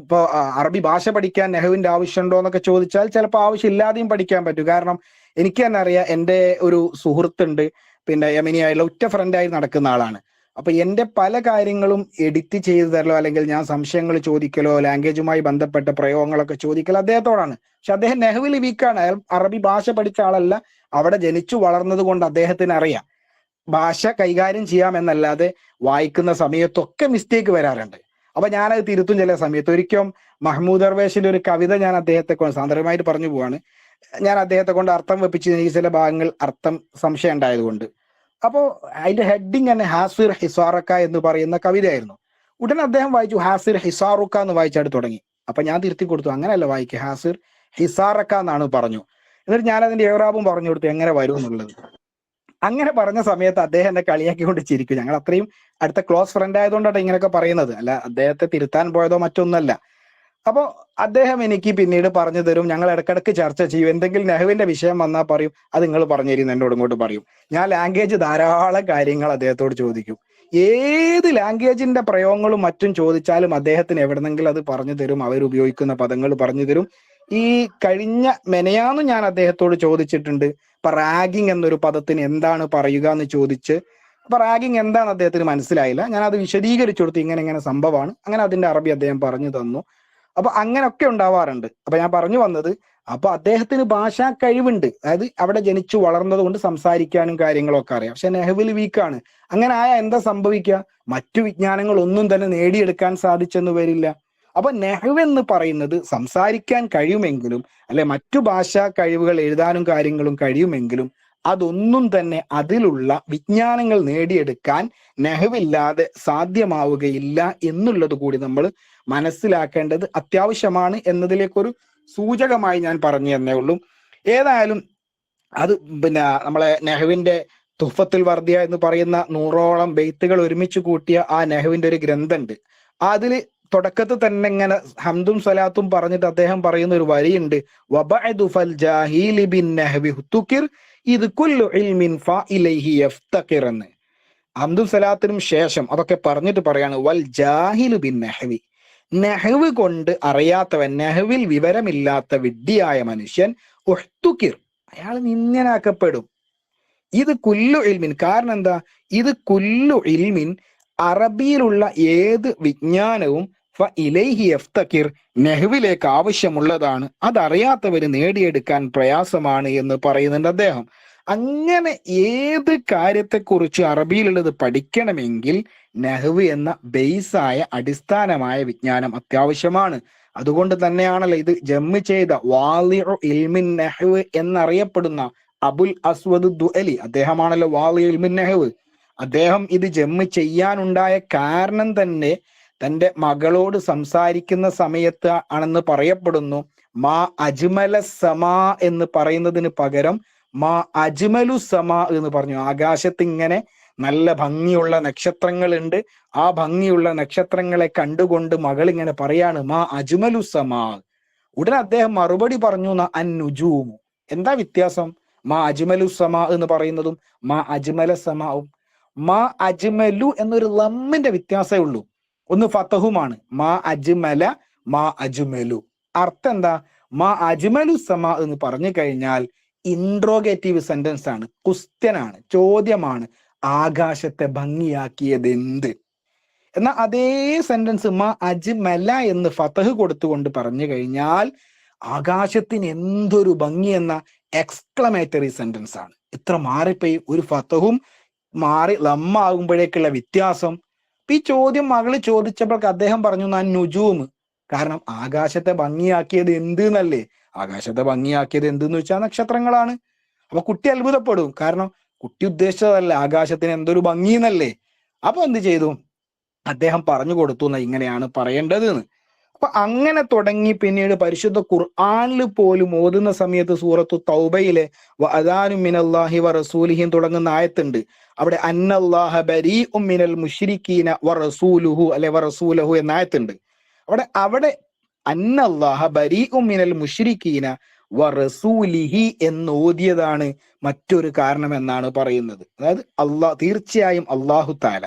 ഇപ്പോൾ അറബി ഭാഷ പഠിക്കാൻ നെഹ്വിന്റെ ആവശ്യമുണ്ടോ എന്നൊക്കെ ചോദിച്ചാൽ ചിലപ്പോൾ ആവശ്യമില്ലാതെയും പഠിക്കാൻ പറ്റും. കാരണം എനിക്ക് തന്നെ അറിയാം, എൻ്റെ ഒരു സുഹൃത്തുണ്ട്, പിന്നെ യമനിയായുള്ള ഉറ്റ ഫ്രണ്ടായി നടക്കുന്ന ആളാണ്. അപ്പൊ എൻ്റെ പല കാര്യങ്ങളും എഡിറ്റ് ചെയ്തു തരലോ, അല്ലെങ്കിൽ ഞാൻ സംശയങ്ങൾ ചോദിക്കലോ, ലാംഗ്വേജുമായി ബന്ധപ്പെട്ട പ്രയോഗങ്ങളൊക്കെ ചോദിക്കലോ അദ്ദേഹത്തോടാണ്. പക്ഷെ അദ്ദേഹം നെഹ്വിൽ വീക്കാണ്. അയാൾ അറബി ഭാഷ പഠിച്ച ആളല്ല, അവിടെ ജനിച്ചു വളർന്നത് കൊണ്ട് അദ്ദേഹത്തിന് അറിയാം ഭാഷ കൈകാര്യം ചെയ്യാമെന്നല്ലാതെ വായിക്കുന്ന സമയത്തൊക്കെ മിസ്റ്റേക്ക് വരാറുണ്ട്. അപ്പൊ ഞാനത് തിരുത്തും ചില സമയത്ത്. ഒരിക്കലും മഹ്മൂദ് ദർവേഷിന്റെ ഒരു കവിത ഞാൻ അദ്ദേഹത്തെ കൊണ്ട് സാന്ദർഭികമായിട്ട് പറഞ്ഞു പോവാണ്. ഞാൻ അദ്ദേഹത്തെ കൊണ്ട് അർത്ഥം വെപ്പിച്ച് എനിക്ക് ചില ഭാഗങ്ങൾ അർത്ഥം സംശയം ഉണ്ടായതുകൊണ്ട്. അപ്പോ അതിന്റെ ഹെഡിങ് തന്നെ ഹാസിർ ഹിസാറക്ക എന്ന് പറയുന്ന കവിതയായിരുന്നു. ഉടനെ അദ്ദേഹം വായിച്ചു ഹാസിർ ഹിസാറുക്ക എന്ന് വായിച്ചായിട്ട് തുടങ്ങി. അപ്പൊ ഞാൻ തിരുത്തി കൊടുത്തു, അങ്ങനെയല്ല വായിക്കുക, ഹാസിർ ഹിസാറക്ക എന്നാണ് പറഞ്ഞു. എന്നിട്ട് ഞാൻ അതിന്റെ ഏറാബും പറഞ്ഞു കൊടുത്തു എങ്ങനെ വരും എന്നുള്ളത്. അങ്ങനെ പറഞ്ഞ സമയത്ത് അദ്ദേഹം എന്നെ കളിയാക്കിക്കൊണ്ട് ചിരിക്കും. ഞങ്ങൾ അത്രയും അടുത്ത ക്ലോസ് ഫ്രണ്ട് ആയതുകൊണ്ടാണ് ഇങ്ങനെയൊക്കെ പറയുന്നത്, അല്ല അദ്ദേഹത്തെ തിരുത്താൻ പോയതോ മറ്റൊന്നല്ല. അപ്പോ അദ്ദേഹം എനിക്ക് പിന്നീട് പറഞ്ഞു തരും, ഞങ്ങൾ ഇടക്കിടക്ക് ചർച്ച ചെയ്യും. എന്തെങ്കിലും നെഹ്വിന്റെ വിഷയം വന്നാൽ പറയും, അത് നിങ്ങൾ പറഞ്ഞു തരും, എന്നോട് ഇങ്ങോട്ട് പറയും. ഞാൻ ലാംഗ്വേജ് ധാരാളം കാര്യങ്ങൾ അദ്ദേഹത്തോട് ചോദിക്കും. ഏത് ലാംഗ്വേജിന്റെ പ്രയോഗങ്ങളും മറ്റും ചോദിച്ചാലും അദ്ദേഹത്തിന് എവിടെന്നെങ്കിലും അത് പറഞ്ഞു തരും, അവരുപയോഗിക്കുന്ന പദങ്ങൾ പറഞ്ഞു തരും. ഈ കഴിഞ്ഞ മെനയാന്ന് ഞാൻ അദ്ദേഹത്തോട് ചോദിച്ചിട്ടുണ്ട്, ഇപ്പൊ റാഗിങ് എന്നൊരു പദത്തിന് എന്താണ് പറയുക എന്ന് ചോദിച്ച്. അപ്പൊ റാഗിങ് എന്താണ് അദ്ദേഹത്തിന് മനസ്സിലായില്ല. ഞാൻ അത് വിശദീകരിച്ചു കൊടുത്തു, ഇങ്ങനെ സംഭവമാണ്. അങ്ങനെ അതിന്റെ അറബി അദ്ദേഹം പറഞ്ഞു തന്നു. അപ്പൊ അങ്ങനെയൊക്കെ ഉണ്ടാവാറുണ്ട്. അപ്പൊ ഞാൻ പറഞ്ഞു വന്നത്, അപ്പൊ അദ്ദേഹത്തിന് ഭാഷാ കഴിവുണ്ട്, അതായത് അവിടെ ജനിച്ചു വളർന്നത് കൊണ്ട് സംസാരിക്കാനും കാര്യങ്ങളൊക്കെ അറിയാം. പക്ഷെ നെഹ്വിൽ വീക്കാണ്. അങ്ങനെ ആയാൽ എന്താ സംഭവിക്കുക? മറ്റു വിജ്ഞാനങ്ങൾ ഒന്നും തന്നെ നേടിയെടുക്കാൻ സാധിച്ചെന്ന് വരില്ല. അപ്പൊ നെഹ്വ് എന്ന് പറയുന്നത് സംസാരിക്കാൻ കഴിയുമെങ്കിലും, അല്ലെ, മറ്റു ഭാഷാ കഴിവുകൾ എഴുതാനും കാര്യങ്ങളും കഴിയുമെങ്കിലും അതൊന്നും തന്നെ അതിലുള്ള വിജ്ഞാനങ്ങൾ നേടിയെടുക്കാൻ നെഹ്വില്ലാതെ സാധ്യമാവുകയില്ല എന്നുള്ളത് കൂടി നമ്മൾ മനസ്സിലാക്കേണ്ടത് അത്യാവശ്യമാണ് എന്നതിലേക്കൊരു സൂചകമായി ഞാൻ പറഞ്ഞു തന്നേ ഉള്ളൂ. ഏതായാലും അത് പിന്നെ നമ്മളെ നെഹ്വിന്റെ തുഫത്തുൽ വർദിയ എന്ന് പറയുന്ന 100ഓളം ബെയ്ത്തുകൾ ഒരുമിച്ച് കൂട്ടിയ ആ നെഹ്വിന്റെ ഒരു ഗ്രന്ഥമുണ്ട്. അതില് തുടക്കത്തിൽ തന്നെ ഇങ്ങനെ ഹംദും സ്വലാത്തും പറഞ്ഞിട്ട് അദ്ദേഹം പറയുന്ന ഒരു വരിയുണ്ട്, വബഅദു ഫൽ ജാഹിലി ബിൻ നഹ്വി തുകിർ ഇത് കുല്ലു ഇൽമിൻ ഫഇലൈഹി യഫ്തഖിർ എന്ന്. ഹംദും സ്വലാത്തിനും ശേഷം അതൊക്കെ പറഞ്ഞിട്ട് പറയാണ്, വൽ ജാഹിലു ബിൻ നഹ്വി, നെഹ്വ് കൊണ്ട് അറിയാത്തവൻ, നെഹ്വിൽ വിവരമില്ലാത്ത വിഡ്ഢിയായ മനുഷ്യൻ, ഉഹ്തുകിർ, അയാൾ നിന്ദനാക്കപ്പെടും. ഇത് കുല്ലു ഇൽമിൻ, കാരണം എന്താ, ഇത് കുല്ലു ഇൽമിൻ, അറബിയിലുള്ള ഏത് വിജ്ഞാനവും ഫഇലൈഹി യഫ്തഖിർ, നെഹ്വിലേക്ക് ആവശ്യമുള്ളതാണ്, അതറിയാത്തവര് നേടിയെടുക്കാൻ പ്രയാസമാണ് എന്ന് പറയുന്നുണ്ട് അദ്ദേഹം. അങ്ങനെ ഏത് കാര്യത്തെക്കുറിച്ച് അറബിയിലുള്ളത് പഠിക്കണമെങ്കിൽ നെഹ്വ് എന്ന ബേസായ അടിസ്ഥാനമായ വിജ്ഞാനം അത്യാവശ്യമാണ്. അതുകൊണ്ട് തന്നെയാണല്ലോ ഇത് ജമ്മ് ചെയ്ത വാളിഉ ഇൽമിൻ നെഹ്വ് എന്നറിയപ്പെടുന്ന അബുൽ അസ്വദ് ദുഅലി, അദ്ദേഹമാണല്ലോ വാളിഉ ഇൽമിൻ നെഹ്വ്. അദ്ദേഹം ഇത് ജമ്മ് ചെയ്യാനുണ്ടായ കാരണം തന്നെ തൻ്റെ മകളോട് സംസാരിക്കുന്ന സമയത്ത് ആണെന്ന് പറയപ്പെടുന്നു. മാ അജ്മല സമാ എന്ന് പറയുന്നതിന് പകരം മാ അജ്മലു സമാ എന്ന് പറഞ്ഞു. ആകാശത്ത് ഇങ്ങനെ നല്ല ഭംഗിയുള്ള നക്ഷത്രങ്ങളുണ്ട്. ആ ഭംഗിയുള്ള നക്ഷത്രങ്ങളെ കണ്ടുകൊണ്ട് മകൾ ഇങ്ങനെ പറയാണ് മാ അജ്മലു സമാ. ഉടനെ അദ്ദേഹം മറുപടി പറഞ്ഞു അൻ നുജൂമു. എന്താ വ്യത്യാസം മാ അജ്മലു സമാ എന്ന് പറയുന്നതും മാ അജ്മല സമാവും? മാ അജ്മലു എന്നൊരു ലമ്മിന്റെ വ്യത്യാസമേ ഉള്ളൂ. ഒന്ന് ഫതഹുമാണ്. മാ അജ്മല മാ അജ്മലു. അർത്ഥം എന്താ? മാ അജ്മലു സമാ എന്ന് പറഞ്ഞു കഴിഞ്ഞാൽ ഇൻട്രോഗേറ്റീവ് സെന്റൻസ് ആണ്, ക്വസ്റ്റ്യൻ ആണ്, ചോദ്യമാണ്. ആകാശത്തെ ഭംഗിയാക്കിയത് എന്ത്? എന്നാൽ അതേ സെന്റൻസ് മാ അജ്മല എന്ന് ഫതഹ് കൊടുത്തുകൊണ്ട് പറഞ്ഞു കഴിഞ്ഞാൽ ആകാശത്തിന് എന്തൊരു ഭംഗി എന്ന എക്സ്ക്ലമേറ്ററി സെന്റൻസ് ആണ്. ഇത്ര മാറിപ്പോയി. ഒരു ഫതഹും മാറി ലമ്മാകുമ്പോഴേക്കുള്ള വ്യത്യാസം. ഈ ചോദ്യം മകള് ചോദിച്ചപ്പോൾ അദ്ദേഹം പറഞ്ഞു ഞാൻ നുജൂമ്. കാരണം ആകാശത്തെ ഭംഗിയാക്കിയത് എന്ത് എന്നല്ലേ? ആകാശത്തെ ഭംഗിയാക്കിയത് എന്തെന്ന് വെച്ചാൽ നക്ഷത്രങ്ങളാണ്. അപ്പൊ കുട്ടി അത്ഭുതപ്പെടും. കാരണം കുട്ടി ഉദ്ദേശിച്ചതല്ല ആകാശത്തിന് എന്തൊരു ഭംഗി എന്നല്ലേ. അപ്പൊ എന്ത് ചെയ്തു? അദ്ദേഹം പറഞ്ഞു കൊടുത്തു ഇങ്ങനെയാണ് പറയേണ്ടത് എന്ന്. അപ്പൊ അങ്ങനെ തുടങ്ങി പിന്നീട് പരിശുദ്ധ ഖുർആനിൽ പോലും ഓതുന്ന സമയത്ത് സൂറത്തു തൗബയിലെ വഅദാനു മിനല്ലാഹി വറസൂലിഹി തുടങ്ങുന്ന ആയത്തുണ്ട്. അവിടെ അന്നല്ലാഹ ബരീഉം മിനൽ മുശ്രിക്കീന വറസൂലുഹു അല്ലെ വറസൂലഹു എന്ന ആയത്തുണ്ട്. അവിടെ അന്നല്ലാഹ ബരീഉം മിനൽ മുശ്രിക്കീന വറസൂലിഹി എന്ന് ഓതിയതാണ് മറ്റൊരു കാരണം എന്നാണ് പറയുന്നത്. അതായത് തീർച്ചയായും അല്ലാഹു തആല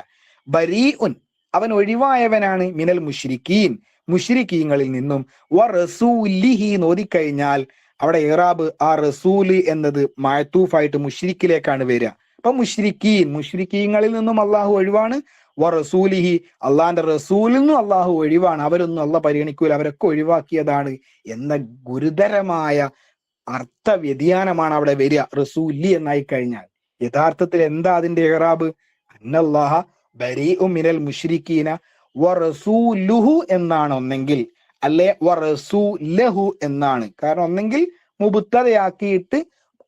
ബരീഉൻ അവൻ ഒഴിവായവനാണ് മിനൽ മുശ്രിക്കീൻ മുശ്രിക്കീങ്ങളിൽ നിന്നും വറസൂലിഹി ഓതിക്കഴിഞ്ഞാൽ അവിടെ ഇറാബ് ആ റസൂല് എന്നത് മഅതൂഫായിട്ട് മുശ്രിക്കിലേക്കാണ് വരിക. അപ്പൊ മുശ്രിക്കീങ്ങളിൽ നിന്നും അള്ളാഹു ഒഴിവാണ്. വറസൂലിഹി അള്ളാന്റെ റസൂലിൽ നിന്നും അള്ളാഹു ഒഴിവാണ്. അവരൊന്നും അള്ളാഹ് പരിഗണിക്കൂല, അവരൊക്കെ ഒഴിവാക്കിയതാണ് എന്ന ഗുരുതരമായ അർത്ഥ വ്യതിയാനമാണ് അവിടെ വരിക റസൂലി എന്നായി കഴിഞ്ഞാൽ. യഥാർത്ഥത്തിൽ എന്താ അതിന്റെ ഇറാബ്? അന്നല്ലാഹ ബരീഉം മിനൽ മുശ്രിക്കീന വറസൂലുഹു എന്നാണ് ഒന്നെങ്കിൽ, അല്ലെ വറസൂലഹു എന്നാണ്. കാരണം ഒന്നെങ്കിൽ മുബത്തദയാക്കിയിട്ട്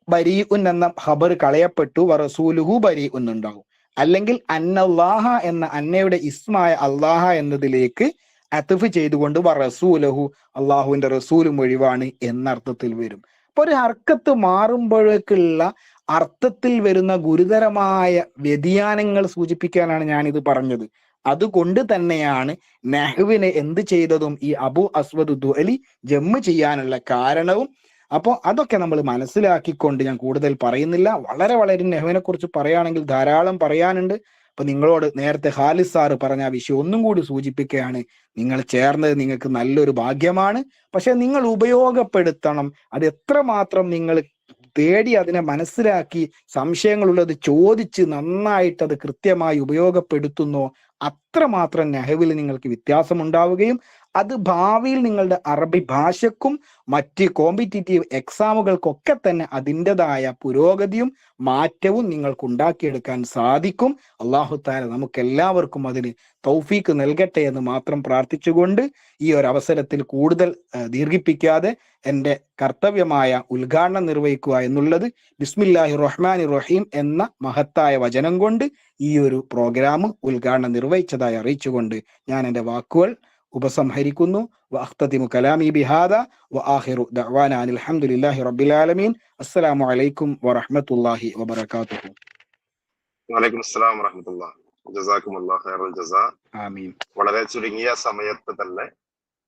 ബരീഉൻ എന്ന ഖബർ കളയപ്പെട്ടു വറസൂലുഹു ബരീഉൻ ഉണ്ടാകും. അല്ലെങ്കിൽ അന്നല്ലാഹ എന്ന അന്നയുടെ ഇസ്മായ അല്ലാഹ എന്നതിലേക്ക് അത്ഫ് ചെയ്തുകൊണ്ട് വറസൂലഹു അള്ളാഹുവിന്റെ റസൂലും ഒഴിവാണ് എന്നർത്ഥത്തിൽ വരും. അപ്പൊ ഒരു ഹർക്കത്ത് മാറുമ്പോഴേക്കുള്ള അർത്ഥത്തിൽ വരുന്ന ഗുരുതരമായ വ്യതിയാനങ്ങൾ സൂചിപ്പിക്കാനാണ് ഞാനിത് പറഞ്ഞത്. അതുകൊണ്ട് തന്നെയാണ് നഹ്വിനെ എന്ത് ചെയ്തതും ഈ അബു അസ്വദ് ദുഅലി ജമ്മ് ചെയ്യാനുള്ള കാരണവും. അപ്പോൾ അതൊക്കെ നമ്മൾ മനസ്സിലാക്കിക്കൊണ്ട് ഞാൻ കൂടുതൽ പറയുന്നില്ല. വളരെ നഹ്വിനെ കുറിച്ച് പറയുകയാണെങ്കിൽ ധാരാളം പറയാനുണ്ട്. അപ്പൊ നിങ്ങളോട് നേരത്തെ ഖാലിദ് സാറ് പറഞ്ഞ ആ വിഷയം ഒന്നും കൂടി സൂചിപ്പിക്കുകയാണ്. നിങ്ങൾ ചേർന്നത് നിങ്ങൾക്ക് നല്ലൊരു ഭാഗ്യമാണ്. പക്ഷെ നിങ്ങൾ ഉപയോഗപ്പെടുത്തണം. അത് എത്രമാത്രം നിങ്ങൾ തേടി അതിനെ മനസ്സിലാക്കി സംശയങ്ങളുള്ളത് ചോദിച്ച് നന്നായിട്ട് അത് കൃത്യമായി ഉപയോഗപ്പെടുത്തുന്നോ അത്രമാത്രം നഹ്വിൽ നിങ്ങൾക്ക് വ്യത്യാസമുണ്ടാവുകയും അത് ഭാവിയിൽ നിങ്ങളുടെ അറബി ഭാഷക്കും മറ്റ് കോമ്പറ്റീറ്റീവ് എക്സാമുകൾക്കൊക്കെ തന്നെ അതിൻ്റെതായ പുരോഗതിയും മാറ്റവും നിങ്ങൾക്ക് ഉണ്ടാക്കിയെടുക്കാൻ സാധിക്കും. അല്ലാഹു തആല നമുക്ക് എല്ലാവർക്കും അതിന് തൗഫീക്ക് നൽകട്ടെ എന്ന് മാത്രം പ്രാർത്ഥിച്ചുകൊണ്ട് ഈ ഒരു അവസരത്തിൽ കൂടുതൽ ദീർഘിപ്പിക്കാതെ എൻ്റെ കർത്തവ്യമായ ഉദ്ഘാടനം നിർവഹിക്കുക എന്നുള്ളത് ബിസ്മില്ലാഹിർ റഹ്മാനിർ റഹീം എന്ന മഹത്തായ വചനം കൊണ്ട് ഈ ഒരു പ്രോഗ്രാം ഉദ്ഘാടനം നിർവഹിച്ചതായി അറിയിച്ചുകൊണ്ട് ഞാൻ എൻ്റെ വാക്കുകൾ ഉപസംഹരിക്കുന്നു. വഅഖ്തതിമു കലാമി ബിഹാദ വആഖിറു ദഅവാന അനിൽ ഹംദുലില്ലാഹി റബ്ബിൽ ആലമീൻ. അസ്സലാമു അലൈക്കും വറഹ്മത്തുള്ളാഹി വബറകാതുഹു. വഅലൈക്കും അസ്സലാം വറഹ്മത്തുള്ളാഹി. ജസാകുമുല്ലാഹു ഖൈറൽ ജസാ. ആമീൻ. വളരെ ചുരുങ്ങിയ സമയത്ത് തന്നെ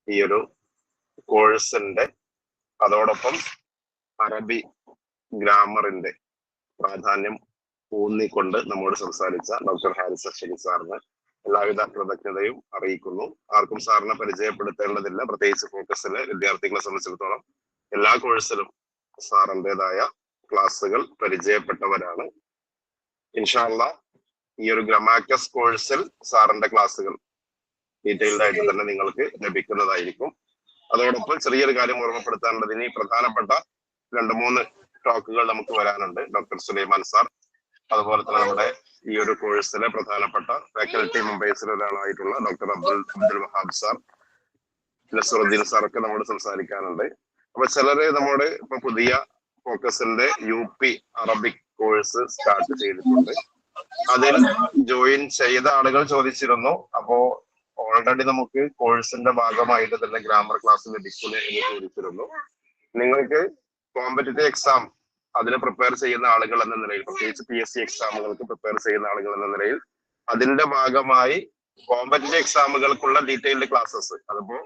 ഈ ഒരു കോഴ്സിന്റെ അതോടൊപ്പം അറബി ഗ്രാമറിന്റെ പ്രാധാന്യം ഊന്നിക്കൊണ്ട് നമ്മോട് സംസാരിച്ച ഡോക്ടർ ഹാരിസ് അഷ്കരി സാറിന് എല്ലാവിധ കൃതജ്ഞതയും അറിയിക്കുന്നു. ആർക്കും സാറിനെ പരിചയപ്പെടുത്തേണ്ടതില്ല. പ്രത്യേകിച്ച് ഫോക്കസിലെ വിദ്യാർത്ഥികളെ സംബന്ധിച്ചിടത്തോളം എല്ലാ കോഴ്സിലും സാറിൻ്റെതായ ക്ലാസ്സുകൾ പരിചയപ്പെട്ടവരാണ്. ഇൻഷാ അല്ലാഹ് ഈ ഒരു ഗ്രമാക്കസ് കോഴ്സിൽ സാറിന്റെ ക്ലാസ്സുകൾ ഡീറ്റെയിൽഡ് ആയിട്ട് തന്നെ നിങ്ങൾക്ക് ലഭിക്കുന്നതായിരിക്കും. അതോടൊപ്പം ചെറിയൊരു കാര്യം ഓർമ്മപ്പെടുത്താനുള്ളത്, ഇനി പ്രധാനപ്പെട്ട 2-3 ടോക്കുകൾ നമുക്ക് വരാനുണ്ട്. ഡോക്ടർ സുലൈമാൻ സാർ, അതുപോലെ തന്നെ നമ്മുടെ ഈ ഒരു കോഴ്സിലെ പ്രധാനപ്പെട്ട ഫാക്കൽറ്റി മെമ്പേഴ്സിൽ ഒരാളായിട്ടുള്ള doctor Abdul Wahab sir, Nasaruddin sir ഒക്കെ നമ്മോട് സംസാരിക്കാനുണ്ട്. അപ്പൊ ചിലര് നമ്മുടെ ഇപ്പൊ പുതിയ ഫോക്കസിന്റെ UP അറബിക് കോഴ്സ് സ്റ്റാർട്ട് ചെയ്തിട്ടുണ്ട്. അതിൽ ജോയിൻ ചെയ്ത ആളുകൾ ചോദിച്ചിരുന്നു. അപ്പോ ഓൾറെഡി നമുക്ക് കോഴ്സിന്റെ ഭാഗമായിട്ട് തന്നെ ഗ്രാമർ ക്ലാസ് ലഭിക്കുന്നു എന്ന് സൂചിച്ചിരുന്നു. നിങ്ങൾക്ക് കോമ്പറ്റേറ്റീവ് എക്സാം അതിന് പ്രിപ്പയർ ചെയ്യുന്ന ആളുകൾ എന്ന നിലയിൽ, പ്രത്യേകിച്ച് PSC എക്സാമുകൾക്ക് പ്രിപ്പയർ ചെയ്യുന്ന ആളുകൾ എന്ന നിലയിൽ അതിന്റെ ഭാഗമായി കോമ്പറ്റേറ്റീവ് എക്സാമുകൾക്കുള്ള ഡീറ്റെയിൽഡ് ക്ലാസ്സസ്, അതിപ്പോ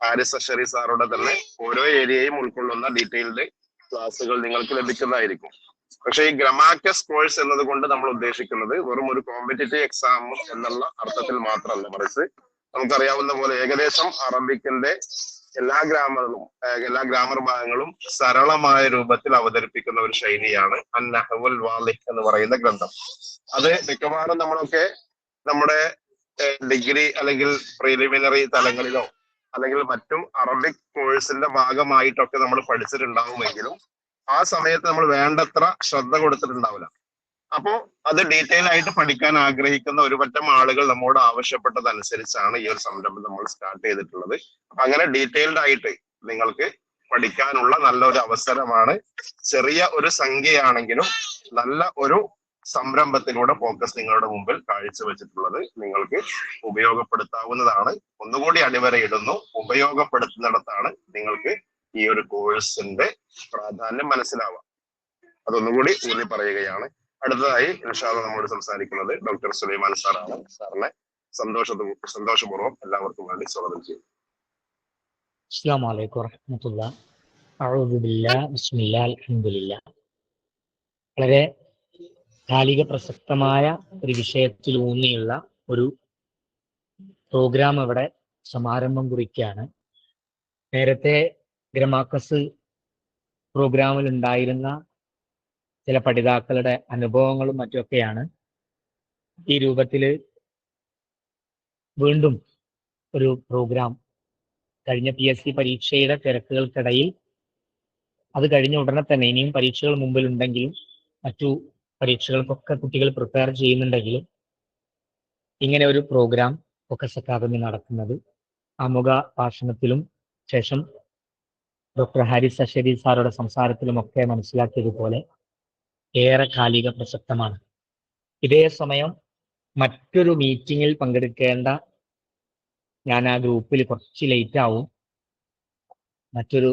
ഹാരിസ് അഷറി സാറുടെ തന്നെ ഓരോ ഏരിയയും ഉൾക്കൊള്ളുന്ന ഡീറ്റെയിൽഡ് ക്ലാസ്സുകൾ നിങ്ങൾക്ക് ലഭിക്കുന്നതായിരിക്കും. പക്ഷെ ഈ ഗ്രമാക്കസ് കോഴ്സ് എന്നത് കൊണ്ട് നമ്മൾ ഉദ്ദേശിക്കുന്നത് വെറും ഒരു കോമ്പറ്റേറ്റീവ് എക്സാം എന്നുള്ള അർത്ഥത്തിൽ മാത്രമല്ല, മറിച്ച് നമുക്കറിയാവുന്ന പോലെ ഏകദേശം അറബിക്കിന്റെ എല്ലാ ഗ്രാമർ ഭാഗങ്ങളും സരളമായ രൂപത്തിൽ അവതരിപ്പിക്കുന്ന ഒരു ശൈലിയാണ് അൻ-നഹ്വുൽ വാളിഹ് എന്ന് പറയുന്ന ഗ്രന്ഥം. അത് മിക്കവാറും നമ്മളൊക്കെ നമ്മുടെ ഡിഗ്രി അല്ലെങ്കിൽ പ്രിലിമിനറി തലങ്ങളിലോ അല്ലെങ്കിൽ മറ്റും അറബിക് കോഴ്സിന്റെ ഭാഗമായിട്ടൊക്കെ നമ്മൾ പഠിച്ചിട്ടുണ്ടാവുമെങ്കിലും ആ സമയത്ത് നമ്മൾ വേണ്ടത്ര ശ്രദ്ധ കൊടുത്തിട്ടുണ്ടാവില്ല. അപ്പോ അത് ഡീറ്റെയിൽ ആയിട്ട് പഠിക്കാൻ ആഗ്രഹിക്കുന്ന ഒരു പറ്റം ആളുകൾ നമ്മോട് ആവശ്യപ്പെട്ടതനുസരിച്ചാണ് ഈ ഒരു സംരംഭം നമ്മൾ സ്റ്റാർട്ട് ചെയ്തിട്ടുള്ളത്. അപ്പൊ അങ്ങനെ ഡീറ്റെയിൽഡ് ആയിട്ട് നിങ്ങൾക്ക് പഠിക്കാനുള്ള നല്ലൊരു അവസരമാണ്. ചെറിയ ഒരു സംഖ്യയാണെങ്കിലും നല്ല ഒരു സംരംഭത്തിലൂടെ ഫോക്കസ് നിങ്ങളുടെ മുമ്പിൽ കാഴ്ചവെച്ചിട്ടുള്ളത് നിങ്ങൾക്ക് ഉപയോഗപ്പെടുത്താവുന്നതാണ്. ഒന്നുകൂടി അടിവരയിടുന്നു, ഉപയോഗപ്പെടുത്തുന്നിടത്താണ് നിങ്ങൾക്ക് ഈ ഒരു കോഴ്സിന്റെ പ്രാധാന്യം മനസ്സിലാവാം. അതൊന്നുകൂടി ഊന്നി പറയുകയാണ്. അടുത്തതായി ഇൻഷാ അല്ലാഹ് നമ്മോട് സംസാരിക്കുന്നത് ഡോക്ടർ സുലൈമാൻ സാറാണ്. സാറിനെ സന്തോഷപൂർവ്വം എല്ലാവർക്കും വേണ്ടി സ്വാഗതം ചെയ്യും. അസ്സലാമു അലൈക്കും വറഹ്മത്തുള്ളാഹി. അഊദു ബില്ലാഹി ബിസ്മില്ലാഹി അൽഹംദുലില്ലാഹ്. വളരെ കാലിക പ്രസക്തമായ ഒരു വിഷയത്തിൽ ഊന്നിയുള്ള ഒരു പ്രോഗ്രാം ഇവിടെ സമാരംഭം കുറിക്കുകയാണ്. നേരത്തെ ഗ്രമാക്കസ് പ്രോഗ്രാമിൽ ഉണ്ടായിരുന്ന ചില പഠിതാക്കളുടെ അനുഭവങ്ങളും മറ്റുമൊക്കെയാണ് ഈ രൂപത്തിൽ വീണ്ടും ഒരു പ്രോഗ്രാം കഴിഞ്ഞ PSC പരീക്ഷയുടെ തിരക്കുകൾക്കിടയിൽ, അത് കഴിഞ്ഞ ഉടനെ തന്നെ ഇനിയും പരീക്ഷകൾ മുമ്പിലുണ്ടെങ്കിലും മറ്റു പരീക്ഷകൾക്കൊക്കെ കുട്ടികൾ പ്രിപ്പയർ ചെയ്യുന്നുണ്ടെങ്കിലും ഇങ്ങനെ ഒരു പ്രോഗ്രാം ഫോക്കസ് അക്കാദമി നടത്തുന്നത് ആമുഖ ഭാഷണത്തിലും ശേഷം ഡോക്ടർ ഹാരിസ് അഷരി സാറുടെ സംസാരത്തിലുമൊക്കെ മനസ്സിലാക്കിയതുപോലെ ഏറെ കാലിക പ്രസക്തമാണ്. ഇതേ സമയം മറ്റൊരു മീറ്റിങ്ങിൽ പങ്കെടുക്കേണ്ട ഞാൻ ആ ഗ്രൂപ്പിൽ കുറച്ച് ലേറ്റ് ആവും, മറ്റൊരു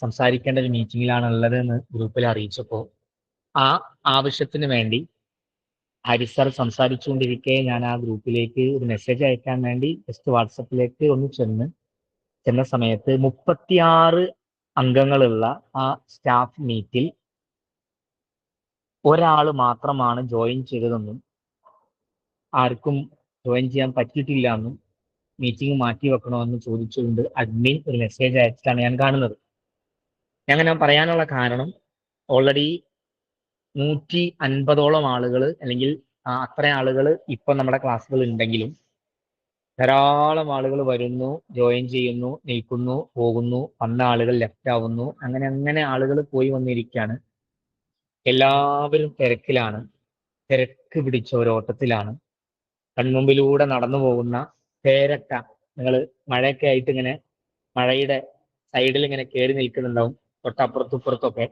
സംസാരിക്കേണ്ട ഒരു മീറ്റിങ്ങിലാണ് ഉള്ളത് എന്ന് ഗ്രൂപ്പിൽ അറിയിച്ചപ്പോൾ ആ ആവശ്യത്തിന് വേണ്ടി ഹാരിസ് സാർ സംസാരിച്ചുകൊണ്ടിരിക്കെ ഞാൻ ആ ഗ്രൂപ്പിലേക്ക് ഒരു മെസ്സേജ് അയക്കാൻ വേണ്ടി ജസ്റ്റ് വാട്സപ്പിലേക്ക് ഒന്ന് ചെന്ന സമയത്ത് 36 അംഗങ്ങളുള്ള ആ സ്റ്റാഫ് മീറ്റിൽ ഒരാൾ മാത്രമാണ് ജോയിൻ ചെയ്തതെന്നും ആർക്കും ജോയിൻ ചെയ്യാൻ പറ്റിയിട്ടില്ല എന്നും മീറ്റിംഗ് മാറ്റി വെക്കണമെന്ന് ചോദിച്ചുകൊണ്ട് അഡ്മിൻ ഒരു മെസ്സേജ് അയച്ചിട്ടാണ് ഞാൻ കാണുന്നത്. അങ്ങനെ പറയാനുള്ള കാരണം, ഓൾറെഡി 150ഓളം ആളുകൾ അല്ലെങ്കിൽ അത്ര ആളുകൾ ഇപ്പൊ നമ്മുടെ ക്ലാസ്സുകൾ ഉണ്ടെങ്കിലും ധാരാളം ആളുകൾ വരുന്നു, ജോയിൻ ചെയ്യുന്നു, നിൽക്കുന്നു, പോകുന്നു, വന്ന ആളുകൾ ലെഫ്റ്റ് ആവുന്നു, അങ്ങനെ ആളുകൾ പോയി വന്നിരിക്കുകയാണ്. എല്ലാവരും തിരക്കിലാണ്, തിരക്ക് പിടിച്ച ഒരോട്ടത്തിലാണ്. കൺമുമ്പിലൂടെ നടന്നു പോകുന്ന പേരട്ട, നിങ്ങൾ മഴയൊക്കെ ആയിട്ട് ഇങ്ങനെ മഴയുടെ സൈഡിൽ ഇങ്ങനെ കയറി നിൽക്കുന്നുണ്ടാവും, തൊട്ടപ്പുറത്തും ഇപ്പുറത്തൊക്കെ.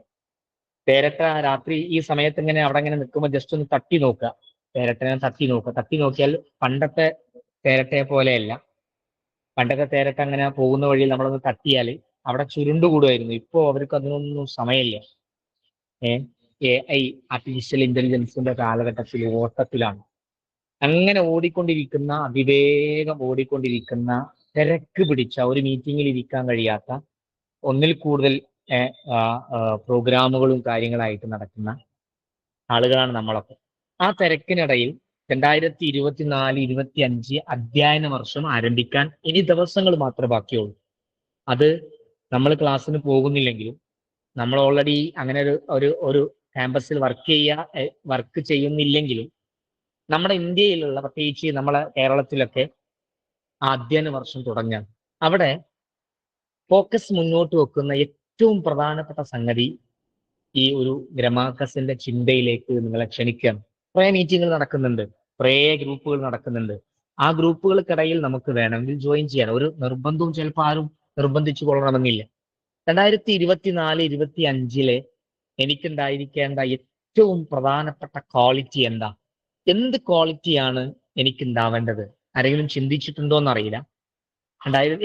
പേരട്ട രാത്രി ഈ സമയത്ത് ഇങ്ങനെ അവിടെ ഇങ്ങനെ നിൽക്കുമ്പോൾ ജസ്റ്റ് ഒന്ന് തട്ടി നോക്കുക, പേരട്ടനെ തട്ടി നോക്കുക. തട്ടി നോക്കിയാൽ പണ്ടത്തെ പേരട്ടയെ പോലെയല്ല. പണ്ടത്തെ പേരട്ട അങ്ങനെ പോകുന്ന വഴിയിൽ നമ്മളൊന്ന് തട്ടിയാൽ അവിടെ ചുരുണ്ടുകൂടുമായിരുന്നു. ഇപ്പോൾ അവർക്ക് അതിനൊന്നും സമയമില്ല. AI ആർട്ടിഫിഷ്യൽ ഇന്റലിജൻസിന്റെ കാലഘട്ടത്തിൽ ഓട്ടത്തിലാണ്. അങ്ങനെ ഓടിക്കൊണ്ടിരിക്കുന്ന, അതിവേഗം ഓടിക്കൊണ്ടിരിക്കുന്ന, തിരക്ക് പിടിച്ച, ഒരു മീറ്റിങ്ങിൽ ഇരിക്കാൻ കഴിയാത്ത, ഒന്നിൽ കൂടുതൽ പ്രോഗ്രാമുകളും കാര്യങ്ങളായിട്ട് നടക്കുന്ന ആളുകളാണ് നമ്മളൊക്കെ. ആ തിരക്കിനിടയിൽ 2024-25 അധ്യയന വർഷം ആരംഭിക്കാൻ ഇനി ദിവസങ്ങൾ മാത്രമേ ബാക്കിയുള്ളൂ. അത് നമ്മൾ ക്ലാസ്സിന് പോകുന്നില്ലെങ്കിലും, നമ്മൾ ഓൾറെഡി അങ്ങനെ ഒരു ക്യാമ്പസിൽ വർക്ക് ചെയ്യുന്നില്ലെങ്കിലും, നമ്മുടെ ഇന്ത്യയിലുള്ള, പ്രത്യേകിച്ച് നമ്മളെ കേരളത്തിലൊക്കെ അധ്യയന വർഷം തുടങ്ങുകയാണ്. അവിടെ ഫോക്കസ് മുന്നോട്ട് വെക്കുന്ന ഏറ്റവും പ്രധാനപ്പെട്ട സംഗതി ഈ ഒരു ഗ്രമാക്കസിന്റെ ചിന്തയിലേക്ക് നിങ്ങളെ ക്ഷണിക്കുകയാണ്. കുറേ മീറ്റിങ്ങുകൾ നടക്കുന്നുണ്ട്, കുറേ ഗ്രൂപ്പുകൾ നടക്കുന്നുണ്ട്. ആ ഗ്രൂപ്പുകൾക്കിടയിൽ നമുക്ക് വേണമെങ്കിൽ ജോയിൻ ചെയ്യാൻ ഒരു നിർബന്ധവും ചിലപ്പോൾ ആരും നിർബന്ധിച്ചു കൊള്ളണമെന്നില്ല. 2024-25 എനിക്കുണ്ടായിരിക്കേണ്ട ഏറ്റവും പ്രധാനപ്പെട്ട ക്വാളിറ്റി എന്താ? എന്ത് ക്വാളിറ്റിയാണ് എനിക്കുണ്ടാവേണ്ടത്? ആരെങ്കിലും ചിന്തിച്ചിട്ടുണ്ടോ എന്നറിയില്ല.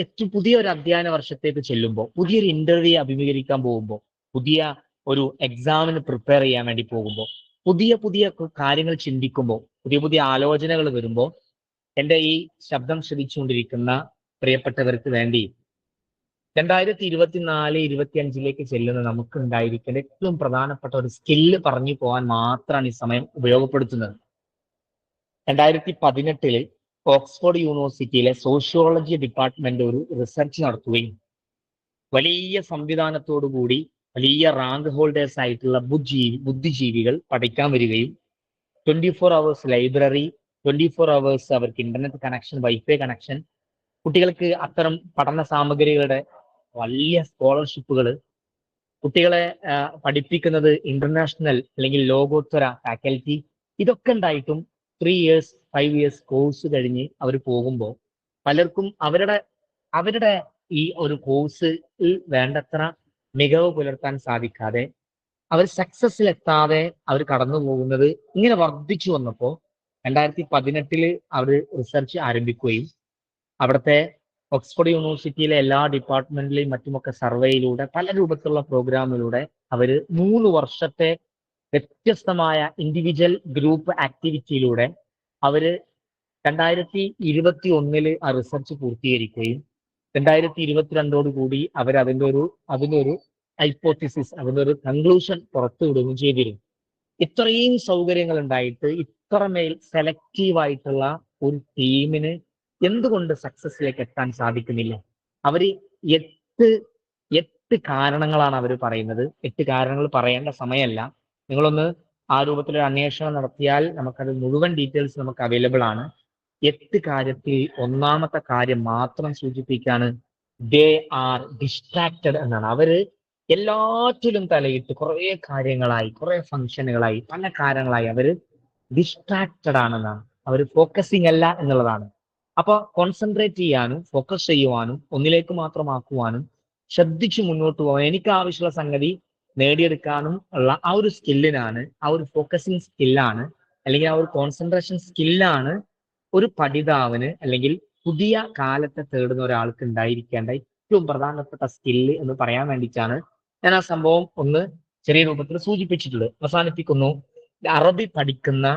ഏറ്റവും പുതിയ ഒരു അധ്യയന വർഷത്തേക്ക് ചെല്ലുമ്പോൾ, പുതിയൊരു ഇന്റർവ്യൂ അഭിമുഖീകരിക്കാൻ പോകുമ്പോൾ, പുതിയ ഒരു എക്സാമിന് പ്രിപ്പയർ ചെയ്യാൻ വേണ്ടി പോകുമ്പോൾ, പുതിയ പുതിയ കാര്യങ്ങൾ ചിന്തിക്കുമ്പോൾ, പുതിയ പുതിയ ആലോചനകൾ വരുമ്പോൾ, എൻ്റെ ഈ ശബ്ദം ശ്രവിച്ചുകൊണ്ടിരിക്കുന്ന പ്രിയപ്പെട്ടവർക്ക് വേണ്ടി 2024-25 ചെല്ലുന്ന നമുക്ക് ഉണ്ടായിരിക്കേണ്ട ഏറ്റവും പ്രധാനപ്പെട്ട ഒരു സ്കില്ല് പറഞ്ഞു പോകാൻ മാത്രമാണ് ഈ സമയം ഉപയോഗപ്പെടുത്തുന്നത്. 2018 ഓക്സ്ഫോർഡ് യൂണിവേഴ്സിറ്റിയിലെ സോഷ്യോളജി ഡിപ്പാർട്ട്മെന്റ് ഒരു റിസർച്ച് നടത്തുകയും വലിയ സംവിധാനത്തോടുകൂടി വലിയ റാങ്ക് ഹോൾഡേഴ്സ് ആയിട്ടുള്ള ബുദ്ധിജീവികൾ പഠിക്കാൻ വരികയും 24 hours ലൈബ്രറി, 24 hours അവർക്ക് ഇന്റർനെറ്റ് കണക്ഷൻ, വൈഫൈ കണക്ഷൻ, കുട്ടികൾക്ക് അത്തരം പഠന സാമഗ്രികളുടെ വലിയ സ്കോളർഷിപ്പുകൾ, കുട്ടികളെ പഠിപ്പിക്കുന്നത് ഇന്റർനാഷണൽ അല്ലെങ്കിൽ ലോകോത്തര ഫാക്കൽറ്റി, ഇതൊക്കെ ഉണ്ടായിട്ടും 3 years 5 years കോഴ്സ് കഴിഞ്ഞ് അവർ പോകുമ്പോൾ പലർക്കും അവരുടെ ഈ ഒരു കോഴ്സിൽ വേണ്ടത്ര മികവ് പുലർത്താൻ സാധിക്കാതെ അവർ സക്സസിലെത്താതെ അവർ കടന്നു പോകുന്നത് ഇങ്ങനെ വർദ്ധിച്ചു വന്നപ്പോൾ 2018 അവർ റിസർച്ച് ആരംഭിക്കുകയും അവിടുത്തെ ഓക്സ്ഫോർഡ് യൂണിവേഴ്സിറ്റിയിലെ എല്ലാ ഡിപ്പാർട്ട്മെന്റിലെയും മറ്റുമൊക്കെ സർവേയിലൂടെ പല രൂപത്തിലുള്ള പ്രോഗ്രാമിലൂടെ അവർ 3 വർഷത്തെ വ്യത്യസ്തമായ ഇൻഡിവിജ്വൽ ഗ്രൂപ്പ് ആക്ടിവിറ്റിയിലൂടെ അവര് 2021 ആ റിസർച്ച് പൂർത്തീകരിക്കുകയും 2022 കൂടി അവർ അതിൻ്റെ ഒരു ഹൈപ്പോത്തിസിസ്, അതിൻ്റെ ഒരു കൺക്ലൂഷൻ പുറത്തുവിടുകയും ചെയ്തിരുന്നു. ഇത്രയും സൗകര്യങ്ങൾ ഉണ്ടായിട്ട് ഇത്രമേൽ സെലക്റ്റീവായിട്ടുള്ള ഒരു ടീമിന് എന്തുകൊണ്ട് സക്സസിലേക്ക് എത്താൻ സാധിക്കുന്നില്ല? അവര് 8 കാരണങ്ങളാണ് അവർ പറയുന്നത്. 8 കാരണങ്ങൾ പറയേണ്ട സമയമല്ല. നിങ്ങളൊന്ന് ആ രൂപത്തിലൊരു അന്വേഷണം നടത്തിയാൽ നമുക്കത് മുഴുവൻ ഡീറ്റെയിൽസ് നമുക്ക് അവൈലബിൾ ആണ്. 8 കാര്യത്തിൽ ഒന്നാമത്തെ കാര്യം മാത്രം സൂചിപ്പിക്കാണ്, ദേ ആർ ഡിസ്ട്രാക്റ്റഡ് എന്നാണ്. അവര് എല്ലാറ്റിലും തലയിട്ട് കുറെ കാര്യങ്ങളായി, കുറെ ഫംഗ്ഷനുകളായി, പല കാര്യങ്ങളായി അവര് ഡിസ്ട്രാക്റ്റഡ് ആണെന്നാണ്. അവർ ഫോക്കസിങ് അല്ല എന്നുള്ളതാണ്. അപ്പൊ കോൺസെൻട്രേറ്റ് ചെയ്യാനും ഫോക്കസ് ചെയ്യുവാനും ഒന്നിലേക്ക് മാത്രമാക്കുവാനും ശ്രദ്ധിച്ചു മുന്നോട്ട് പോകാൻ എനിക്ക് ആവശ്യമുള്ള സംഗതി നേടിയെടുക്കാനും ഉള്ള ആ ഒരു സ്കില്ലിനാണ്, ആ ഒരു ഫോക്കസിങ് സ്കില്ലാണ്, അല്ലെങ്കിൽ ആ ഒരു കോൺസെൻട്രേഷൻ സ്കില്ലാണ് ഒരു പഠിതാവിന് അല്ലെങ്കിൽ പുതിയ കാലത്തെ തേടുന്ന ഒരാൾക്ക് ഉണ്ടായിരിക്കേണ്ട ഏറ്റവും പ്രധാനപ്പെട്ട സ്കില്ല് എന്ന് പറയാൻ വേണ്ടിയിട്ടാണ് ഞാൻ ആ സംഭവം ഒന്ന് ചെറിയ രൂപത്തിൽ സൂചിപ്പിച്ചിട്ടുള്ളത്. അവസാനിപ്പിക്കുന്നു. അറബി പഠിക്കുന്ന,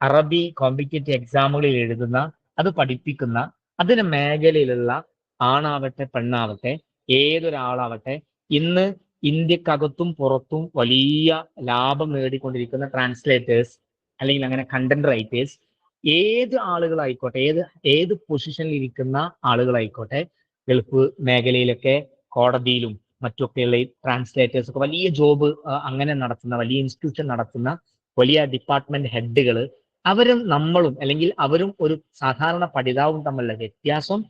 അറബി കോമ്പറ്റേറ്റീവ് എക്സാമുകളിൽ എഴുതുന്ന, അത് പഠിപ്പിക്കുന്ന, അതിന്റെ മേഖലയിലുള്ള ആണാവട്ടെ പെണ്ണാവട്ടെ ഏതൊരാളാവട്ടെ, ഇന്ന് ഇന്ത്യക്കകത്തും പുറത്തും വലിയ ലാഭം നേടിക്കൊണ്ടിരിക്കുന്ന ട്രാൻസ്ലേറ്റേഴ്സ് അല്ലെങ്കിൽ അങ്ങനെ കണ്ടന്റ് റൈറ്റേഴ്സ്, ഏത് ആളുകളായിക്കോട്ടെ, ഏത് പൊസിഷനിൽ ഇരിക്കുന്ന ആളുകളായിക്കോട്ടെ, ഗൾഫ് മേഖലയിലൊക്കെ കോടതിയിലും മറ്റൊക്കെയുള്ള ട്രാൻസ്ലേറ്റേഴ്സ് ഒക്കെ വലിയ ജോബ് അങ്ങനെ നടത്തുന്ന, വലിയ ഇൻസ്റ്റിറ്റ്യൂഷൻ നടത്തുന്ന വലിയ ഡിപ്പാർട്ട്മെന്റ് ഹെഡുകൾ, അവരും നമ്മളും അല്ലെങ്കിൽ അവരും ഒരു സാധാരണ പഠിതാവും തമ്മിലുള്ള വ്യത്യാസം,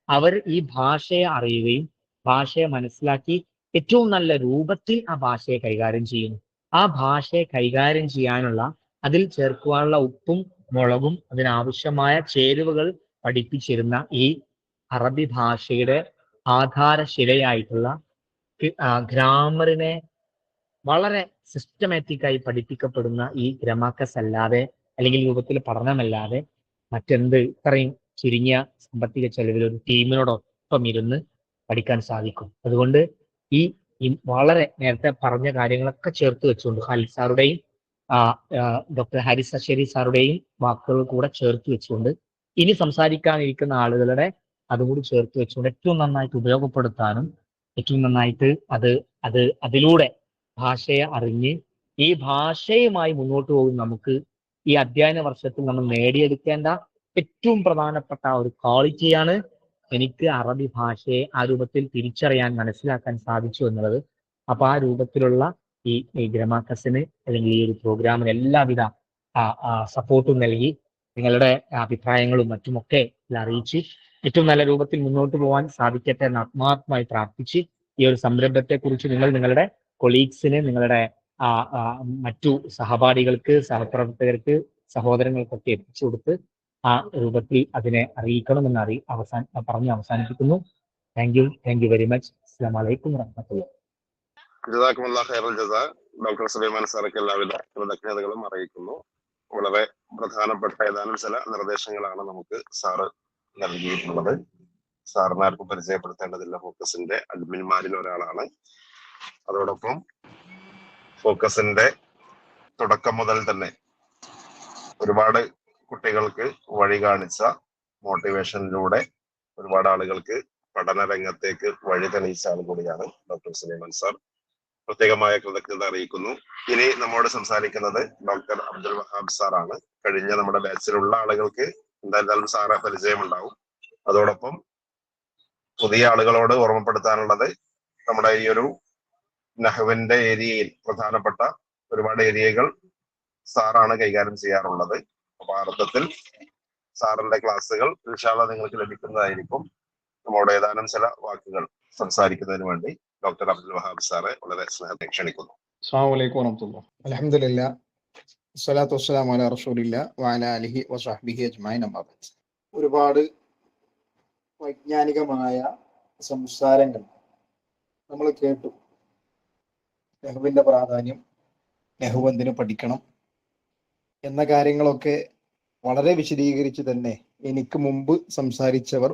അവർ ഈ ഭാഷയെ അറിയുകയും ഭാഷയെ മനസ്സിലാക്കി ഏറ്റവും നല്ല രൂപത്തിൽ ആ ഭാഷയെ കൈകാര്യം ചെയ്യുന്നു. ആ ഭാഷയെ കൈകാര്യം ചെയ്യാനുള്ള, അതിൽ ചേർക്കുവാനുള്ള ഉപ്പും മുളകും അതിനാവശ്യമായ ചേരുവകൾ പഠിപ്പിച്ചിരുന്ന ഈ അറബി ഭാഷയുടെ ആധാരശിലയായിട്ടുള്ള ഗ്രാമറിനെ വളരെ സിസ്റ്റമാറ്റിക്കായി പഠിപ്പിക്കപ്പെടുന്ന ഈ ഗ്രമാക്കസ് അല്ലാതെ അല്ലെങ്കിൽ രൂപത്തിൽ പഠനമല്ലാതെ മറ്റെന്ത് ഇത്രയും ചുരുങ്ങിയ സാമ്പത്തിക ചെലവിൽ ഒരു ടീമിനോടൊപ്പം ഇരുന്ന് പഠിക്കാൻ സാധിക്കും? അതുകൊണ്ട് ഈ വളരെ നേരത്തെ പറഞ്ഞ കാര്യങ്ങളൊക്കെ ചേർത്ത് വെച്ചുകൊണ്ട് ഖാലിദ് സാറുടെയും ഡോക്ടർ ഹാരിസ് അഷേരി സാറുടെയും വാക്കുകൾ കൂടെ ചേർത്ത് വെച്ചുകൊണ്ട് ഇനി സംസാരിക്കാനിരിക്കുന്ന ആളുകളുടെ അതും കൂടി ചേർത്ത് വെച്ചുകൊണ്ട് ഏറ്റവും നന്നായിട്ട് ഉപയോഗപ്പെടുത്താനും ഏറ്റവും നന്നായിട്ട് അതിലൂടെ ഭാഷയെ അറിഞ്ഞ് ഈ ഭാഷയുമായി മുന്നോട്ട് പോകുന്ന നമുക്ക് ഈ അധ്യയന വർഷത്തിൽ നമ്മൾ നേടിയെടുക്കേണ്ട ഏറ്റവും പ്രധാനപ്പെട്ട ഒരു ക്വാളിറ്റിയാണ് എനിക്ക് അറബി ഭാഷയെ ആ രൂപത്തിൽ തിരിച്ചറിയാൻ, മനസ്സിലാക്കാൻ സാധിച്ചു എന്നുള്ളത്. അപ്പൊ ആ രൂപത്തിലുള്ള ഈ ഗ്രമാക്കസിന് അല്ലെങ്കിൽ ഈ ഒരു പ്രോഗ്രാമിന് എല്ലാവിധ സപ്പോർട്ടും നൽകി നിങ്ങളുടെ അഭിപ്രായങ്ങളും മറ്റുമൊക്കെ അറിയിച്ച് ഏറ്റവും നല്ല രൂപത്തിൽ മുന്നോട്ട് പോകാൻ സാധിക്കട്ടെ എന്ന് ആത്മാർത്ഥമായി പ്രാർത്ഥിച്ച് ഈ ഒരു സംരംഭത്തെ കുറിച്ച് നിങ്ങളുടെ കൊളീഗ്സിന്, നിങ്ങളുടെ മറ്റു സഹപാഠികൾക്ക്, സഹപ്രവർത്തകർക്ക്, സഹോദരങ്ങൾക്കൊക്കെ എത്തിച്ചു കൊടുത്ത് ആ രൂപത്തിൽ അതിനെ അറിയിക്കണമെന്ന് പറഞ്ഞ് അവസാനിപ്പിക്കുന്നു. Thank you very much. അസ്സലാമു അലൈക്കും വറഹ്മത്തുള്ളാഹി. ജസാക്കുമുല്ലാഹ് ഖൈറൽ ജസാ. ഡോക്ടർ സുലൈമാൻ സാർക്ക് എല്ലാവിധ കൃതജ്ഞതകളും അറിയിക്കുന്നു. വളരെ പ്രധാനപ്പെട്ട ഏതാനും ചില നിർദ്ദേശങ്ങളാണ് നമുക്ക് സാറ് നൽകിയിട്ടുള്ളത്. സാറിനാർക്കും പരിചയപ്പെടുത്തേണ്ടതില്ല, ഫോക്കസിന്റെ അഡ്മിന്മാരിൽ ഒരാളാണ്. അതോടൊപ്പം ഫോക്കസിന്റെ തുടക്കം മുതൽ തന്നെ ഒരുപാട് കുട്ടികൾക്ക് വഴി കാണിച്ച മോട്ടിവേഷനിലൂടെ ഒരുപാട് ആളുകൾക്ക് പഠന രംഗത്തേക്ക് വഴി തെളിയിച്ച ആൾ കൂടിയാണ് ഡോക്ടർ സുലൈമാൻ സാർ. പ്രത്യേകമായ കൃതജ്ഞത അറിയിക്കുന്നു. ഇനി നമ്മോട് സംസാരിക്കുന്നത് ഡോക്ടർ അബ്ദുൽ വഹാബ് സാറാണ്. കഴിഞ്ഞ നമ്മുടെ ബാച്ചിലുള്ള ആളുകൾക്ക് എന്തായാലും സാറെ പരിചയമുണ്ടാവും. അതോടൊപ്പം പുതിയ ആളുകളോട് ഓർമ്മപ്പെടുത്താനുള്ളത്, നമ്മുടെ ഈ ഒരു നഹ്വിന്റെ ഏരിയയിൽ പ്രധാനപ്പെട്ട ഒരുപാട് ഏരിയകൾ സാറാണ് കൈകാര്യം ചെയ്യാറുള്ളത്. അപ്പൊ ആ അർത്ഥത്തിൽ സാറിന്റെ ക്ലാസ്സുകൾ ഇൻഷാ അല്ലാഹ് നിങ്ങൾക്ക് ലഭിക്കുന്നതായിരിക്കും. നമ്മോട് ഏതാനും ചില വാക്കുകൾ സംസാരിക്കുന്നതിന് വേണ്ടി ഡോക്ടർ അബ്ദുൽ വഹാബ് സാറെ വളരെ സ്നേഹത്തെ ക്ഷണിക്കുന്നു. അസ്സലാമു അലൈക്കും വറഹ്മത്തുള്ളാഹി. അൽഹംദുലില്ലാ വസ്സലാത്തു വസ്സലാമു അലാ റസൂലില്ലാ വഅലാ ആലിഹി വസഹ്ബിഹി അജ്മഈൻ. അമ്മാ ബഅദ്. ഒരുപാട് വൈജ്ഞാനികമായ സംസാരങ്ങൾ നമ്മൾ കേട്ടു. നെഹ്വിന്റെ പ്രാധാന്യം, നെഹ്വ് എന്തിനു പഠിക്കണം എന്ന കാര്യങ്ങളൊക്കെ വളരെ വിശദീകരിച്ച് തന്നെ എനിക്ക് മുമ്പ് സംസാരിച്ചവർ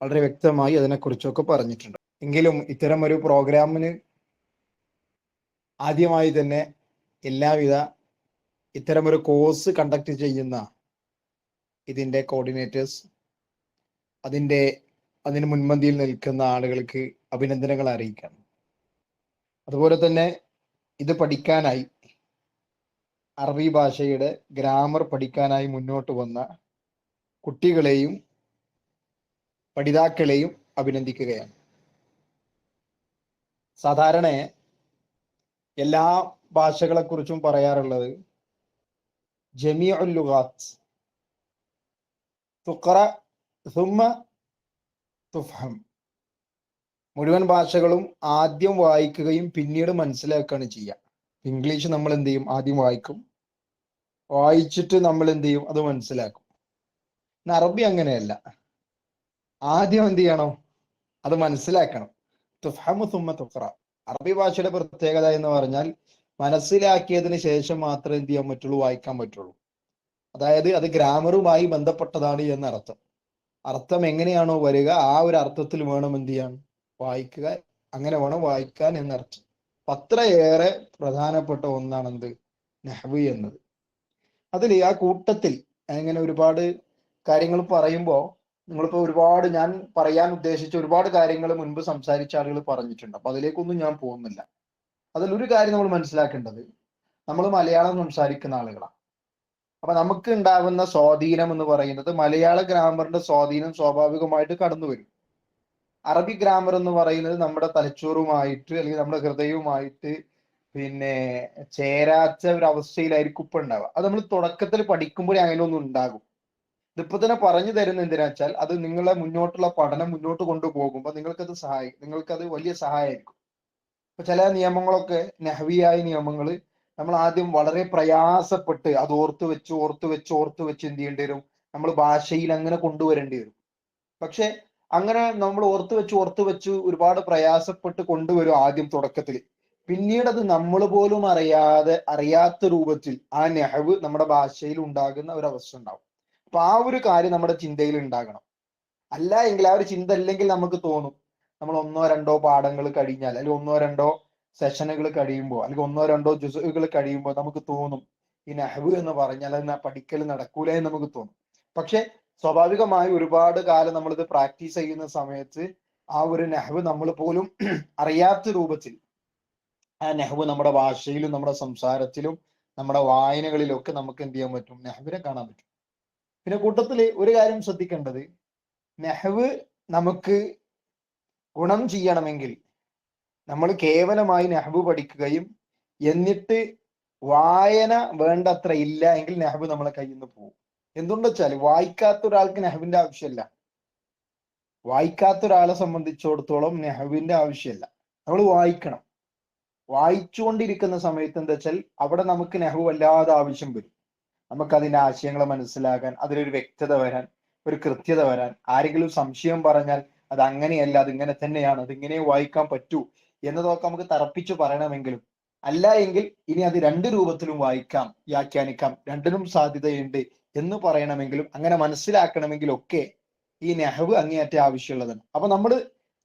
വളരെ വ്യക്തമായി അതിനെക്കുറിച്ചൊക്കെ പറഞ്ഞിട്ടുണ്ട്. എങ്കിലും ഇത്തരം ഒരു പ്രോഗ്രാമിന് ആദ്യമായി തന്നെ എല്ലാവിധ ഇത്തരമൊരു കോഴ്സ് കണ്ടക്ട് ചെയ്യുന്ന ഇതിൻ്റെ കോർഡിനേറ്റേഴ്സ്, അതിന് മുൻപന്തിയിൽ നിൽക്കുന്ന ആളുകൾക്ക് അഭിനന്ദനങ്ങൾ അറിയിക്കാം. അതുപോലെ തന്നെ ഇത് പഠിക്കാനായി, അറബി ഭാഷയുടെ ഗ്രാമർ പഠിക്കാനായി മുന്നോട്ട് വന്ന കുട്ടികളെയും പഠിതാക്കളെയും അഭിനന്ദിക്കുകയാണ്. സാധാരണ എല്ലാ ഭാഷകളെക്കുറിച്ചും പറയാറുള്ളത് ജമീഉൽ ലുഗാത്ത് തുഖറ സുമ്മ തുഫ്ഹം, മുഴുവൻ ഭാഷകളും ആദ്യം വായിക്കുകയും പിന്നീട് മനസ്സിലാക്കുകയാണ് ചെയ്യുക. ഇംഗ്ലീഷ് നമ്മൾ എന്ത് ചെയ്യും? ആദ്യം വായിക്കും, വായിച്ചിട്ട് നമ്മൾ എന്ത് ചെയ്യും? അത് മനസ്സിലാക്കും. അറബി അങ്ങനെയല്ല, ആദ്യം എന്ത് ചെയ്യണം? അത് മനസ്സിലാക്കണം. തുഫ്ഹമു സുമ്മ തുഖറ. അറബി ഭാഷയുടെ പ്രത്യേകത എന്ന് പറഞ്ഞാൽ മനസ്സിലാക്കിയതിന് ശേഷം മാത്രമേ എന്ത് ചെയ്യാൻ പറ്റുള്ളൂ? വായിക്കാൻ പറ്റുള്ളൂ. അതായത് അത് ഗ്രാമറുമായി ബന്ധപ്പെട്ടതാണ് എന്നർത്ഥം. അർത്ഥം എങ്ങനെയാണോ വരിക ആ ഒരു അർത്ഥത്തിൽ വേണം എന്ത് ചെയ്യാൻ? വായിക്കുക. അങ്ങനെ വേണം വായിക്കാൻ എന്നർത്ഥം. അത്രയേറെ പ്രധാനപ്പെട്ട ഒന്നാണ് എന്ത്? നഹ്വ് എന്നത്. അതിൽ ആ കൂട്ടത്തിൽ അങ്ങനെ ഒരുപാട് കാര്യങ്ങൾ പറയുമ്പോൾ നിങ്ങളിപ്പോൾ ഒരുപാട് ഞാൻ പറയാൻ ഉദ്ദേശിച്ച ഒരുപാട് കാര്യങ്ങൾ മുൻപ് സംസാരിച്ച ആളുകൾ പറഞ്ഞിട്ടുണ്ട്. അപ്പൊ അതിലേക്കൊന്നും ഞാൻ പോകുന്നില്ല. അതിലൊരു കാര്യം നമ്മൾ മനസ്സിലാക്കേണ്ടത്, നമ്മൾ മലയാളം സംസാരിക്കുന്ന ആളുകളാണ്. അപ്പൊ നമുക്ക് ഉണ്ടാകുന്ന സ്വാധീനം എന്ന് പറയുന്നത് മലയാള ഗ്രാമറിന്റെ സ്വാധീനം സ്വാഭാവികമായിട്ട് കടന്നു വരും. അറബി ഗ്രാമർ എന്ന് പറയുന്നത് നമ്മുടെ തലച്ചോറുമായിട്ട് അല്ലെങ്കിൽ നമ്മുടെ ഹൃദയവുമായിട്ട് പിന്നെ ചേരാത്ത ഒരു അവസ്ഥയിലായിരിക്കും ഇപ്പൊ ഉണ്ടാവുക. അത് നമ്മൾ തുടക്കത്തിൽ പഠിക്കുമ്പോൾ അങ്ങനെ ഒന്നും ഉണ്ടാകും. ഇതിപ്പോ തന്നെ പറഞ്ഞു തരുന്ന എന്തിനാ വെച്ചാൽ അത് നിങ്ങളെ മുന്നോട്ടുള്ള പഠനം മുന്നോട്ട് കൊണ്ടുപോകുമ്പോൾ നിങ്ങൾക്കത് വലിയ സഹായമായിരിക്കും. ഇപ്പൊ ചില നിയമങ്ങളൊക്കെ നഹ്വിയായ നിയമങ്ങൾ നമ്മൾ ആദ്യം വളരെ പ്രയാസപ്പെട്ട് അത് ഓർത്ത് വെച്ച് എന്ത് ചെയ്യേണ്ടി വരും? നമ്മൾ ഭാഷയിൽ അങ്ങനെ കൊണ്ടുവരേണ്ടി വരും. പക്ഷെ അങ്ങനെ നമ്മൾ ഓർത്ത് വെച്ച് ഒരുപാട് പ്രയാസപ്പെട്ട് കൊണ്ടുവരും ആദ്യം തുടക്കത്തിൽ. പിന്നീട് അത് നമ്മൾ പോലും അറിയാത്ത രൂപത്തിൽ ആ നെഹ്വ് നമ്മുടെ ഭാഷയിൽ ഉണ്ടാകുന്ന ഒരു അവസ്ഥ ഉണ്ടാവും. അപ്പൊ ആ ഒരു കാര്യം നമ്മുടെ ചിന്തയിൽ ഉണ്ടാകണം. അല്ല എങ്കിൽ ആ ഒരു ചിന്ത അല്ലെങ്കിൽ നമുക്ക് തോന്നും, നമ്മൾ 1-2 പാഠങ്ങൾ കഴിഞ്ഞാൽ അല്ലെങ്കിൽ 1-2 സെഷനുകൾ കഴിയുമ്പോൾ അല്ലെങ്കിൽ 1-2 ജുസുകൾ കഴിയുമ്പോൾ നമുക്ക് തോന്നും ഈ നഹ്വ് എന്ന് പറഞ്ഞാൽ പഠിക്കൽ നടക്കൂല എന്ന് നമുക്ക് തോന്നും. പക്ഷെ സ്വാഭാവികമായി ഒരുപാട് കാലം നമ്മളിത് പ്രാക്ടീസ് ചെയ്യുന്ന സമയത്ത് ആ ഒരു നഹ്വ് നമ്മൾ പോലും അറിയാത്ത രൂപത്തിൽ ആ നഹ്വ് നമ്മുടെ ഭാഷയിലും നമ്മുടെ സംസാരത്തിലും നമ്മുടെ വായനകളിലും ഒക്കെ നമുക്ക് എന്ത് ചെയ്യാൻ പറ്റും? നഹ്വിനെ കാണാൻ പറ്റും. പിന്നെ കൂട്ടത്തിൽ ഒരു കാര്യം ശ്രദ്ധിക്കേണ്ടത്, നഹ്വ് നമുക്ക് ഗുണം ചെയ്യണമെങ്കിൽ നമ്മൾ കേവലമായി നഹ്വ് പഠിക്കുകയും എന്നിട്ട് വായന വേണ്ടത്ര ഇല്ല എങ്കിൽ നഹ്വ് നമ്മളെ കയ്യിൽ നിന്ന് പോകും. എന്തുകൊണ്ടെന്ന് വെച്ചാൽ വായിക്കാത്ത ഒരാൾക്ക് നഹ്വിന്റെ ആവശ്യമില്ല. വായിക്കാത്ത ഒരാളെ സംബന്ധിച്ചിടത്തോളം നഹ്വിന്റെ ആവശ്യമില്ല. നമ്മൾ വായിക്കണം. വായിച്ചുകൊണ്ടിരിക്കുന്ന സമയത്ത് എന്താ വെച്ചാൽ അവിടെ നമുക്ക് നഹ്വ് വല്ലാതെ ആവശ്യം വരും. നമുക്ക് അതിന്റെ ആശയങ്ങൾ മനസ്സിലാകാൻ, അതിലൊരു വ്യക്തത വരാൻ, ഒരു കൃത്യത വരാൻ. ആരെങ്കിലും സംശയം പറഞ്ഞാൽ അത് അങ്ങനെയല്ല, അതിങ്ങനെ തന്നെയാണ്, അതിങ്ങനെ വായിക്കാൻ പറ്റൂ എന്നതൊക്കെ നമുക്ക് തറപ്പിച്ചു പറയണമെങ്കിലും, അല്ല എങ്കിൽ ഇനി അത് 2 രൂപത്തിലും വായിക്കാം, വ്യാഖ്യാനിക്കാം, രണ്ടിനും സാധ്യതയുണ്ട് എന്ന് പറയണമെങ്കിലും അങ്ങനെ മനസ്സിലാക്കണമെങ്കിലും ഒക്കെ ഈ നെഹ്വ് അങ്ങേയറ്റം ആവശ്യമുള്ളതാണ്. അപ്പൊ നമ്മൾ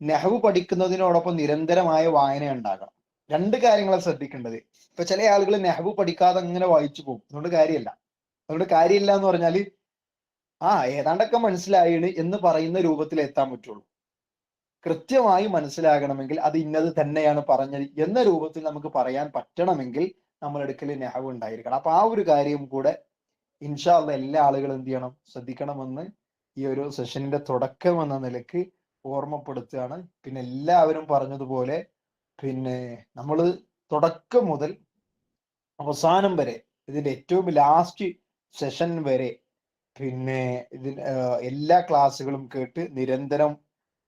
നെഹ്വ് പഠിക്കുന്നതിനോടൊപ്പം നിരന്തരമായ വായന ഉണ്ടാകണം. രണ്ട് കാര്യങ്ങളാണ് ശ്രദ്ധിക്കേണ്ടത്. ഇപ്പൊ ചില ആളുകൾ നെഹ്വ് പഠിക്കാതെ അങ്ങനെ വായിച്ചു പോകും. അതുകൊണ്ട് കാര്യമില്ല എന്ന് പറഞ്ഞാൽ ഏതാണ്ടൊക്കെ മനസ്സിലായിണ് എന്ന് പറയുന്ന രൂപത്തിൽ എത്താൻ പറ്റുള്ളൂ. കൃത്യമായി മനസ്സിലാകണമെങ്കിൽ അത് ഇന്നത് തന്നെയാണ് പറഞ്ഞത് എന്ന രൂപത്തിൽ നമുക്ക് പറയാൻ പറ്റണമെങ്കിൽ നമ്മുടെ അടുക്കൽ നെഹ്വ് ഉണ്ടായിരിക്കണം. അപ്പൊ ആ ഒരു കാര്യം കൂടെ ഇൻഷാ അല്ലാഹ് എല്ലാ ആളുകളും എന്ത് ചെയ്യണം, ശ്രദ്ധിക്കണമെന്ന് ഈ ഒരു സെഷനിന്റെ തുടക്കം എന്ന നിലക്ക് ഓർമ്മപ്പെടുത്തുകയാണ്. പിന്നെ എല്ലാവരും പറഞ്ഞതുപോലെ പിന്നെ നമ്മൾ തുടക്കം മുതൽ അവസാനം വരെ ഇതിന്റെ ഏറ്റവും ലാസ്റ്റ് സെഷൻ വരെ പിന്നെ എല്ലാ ക്ലാസ്സുകളും കേട്ട് നിരന്തരം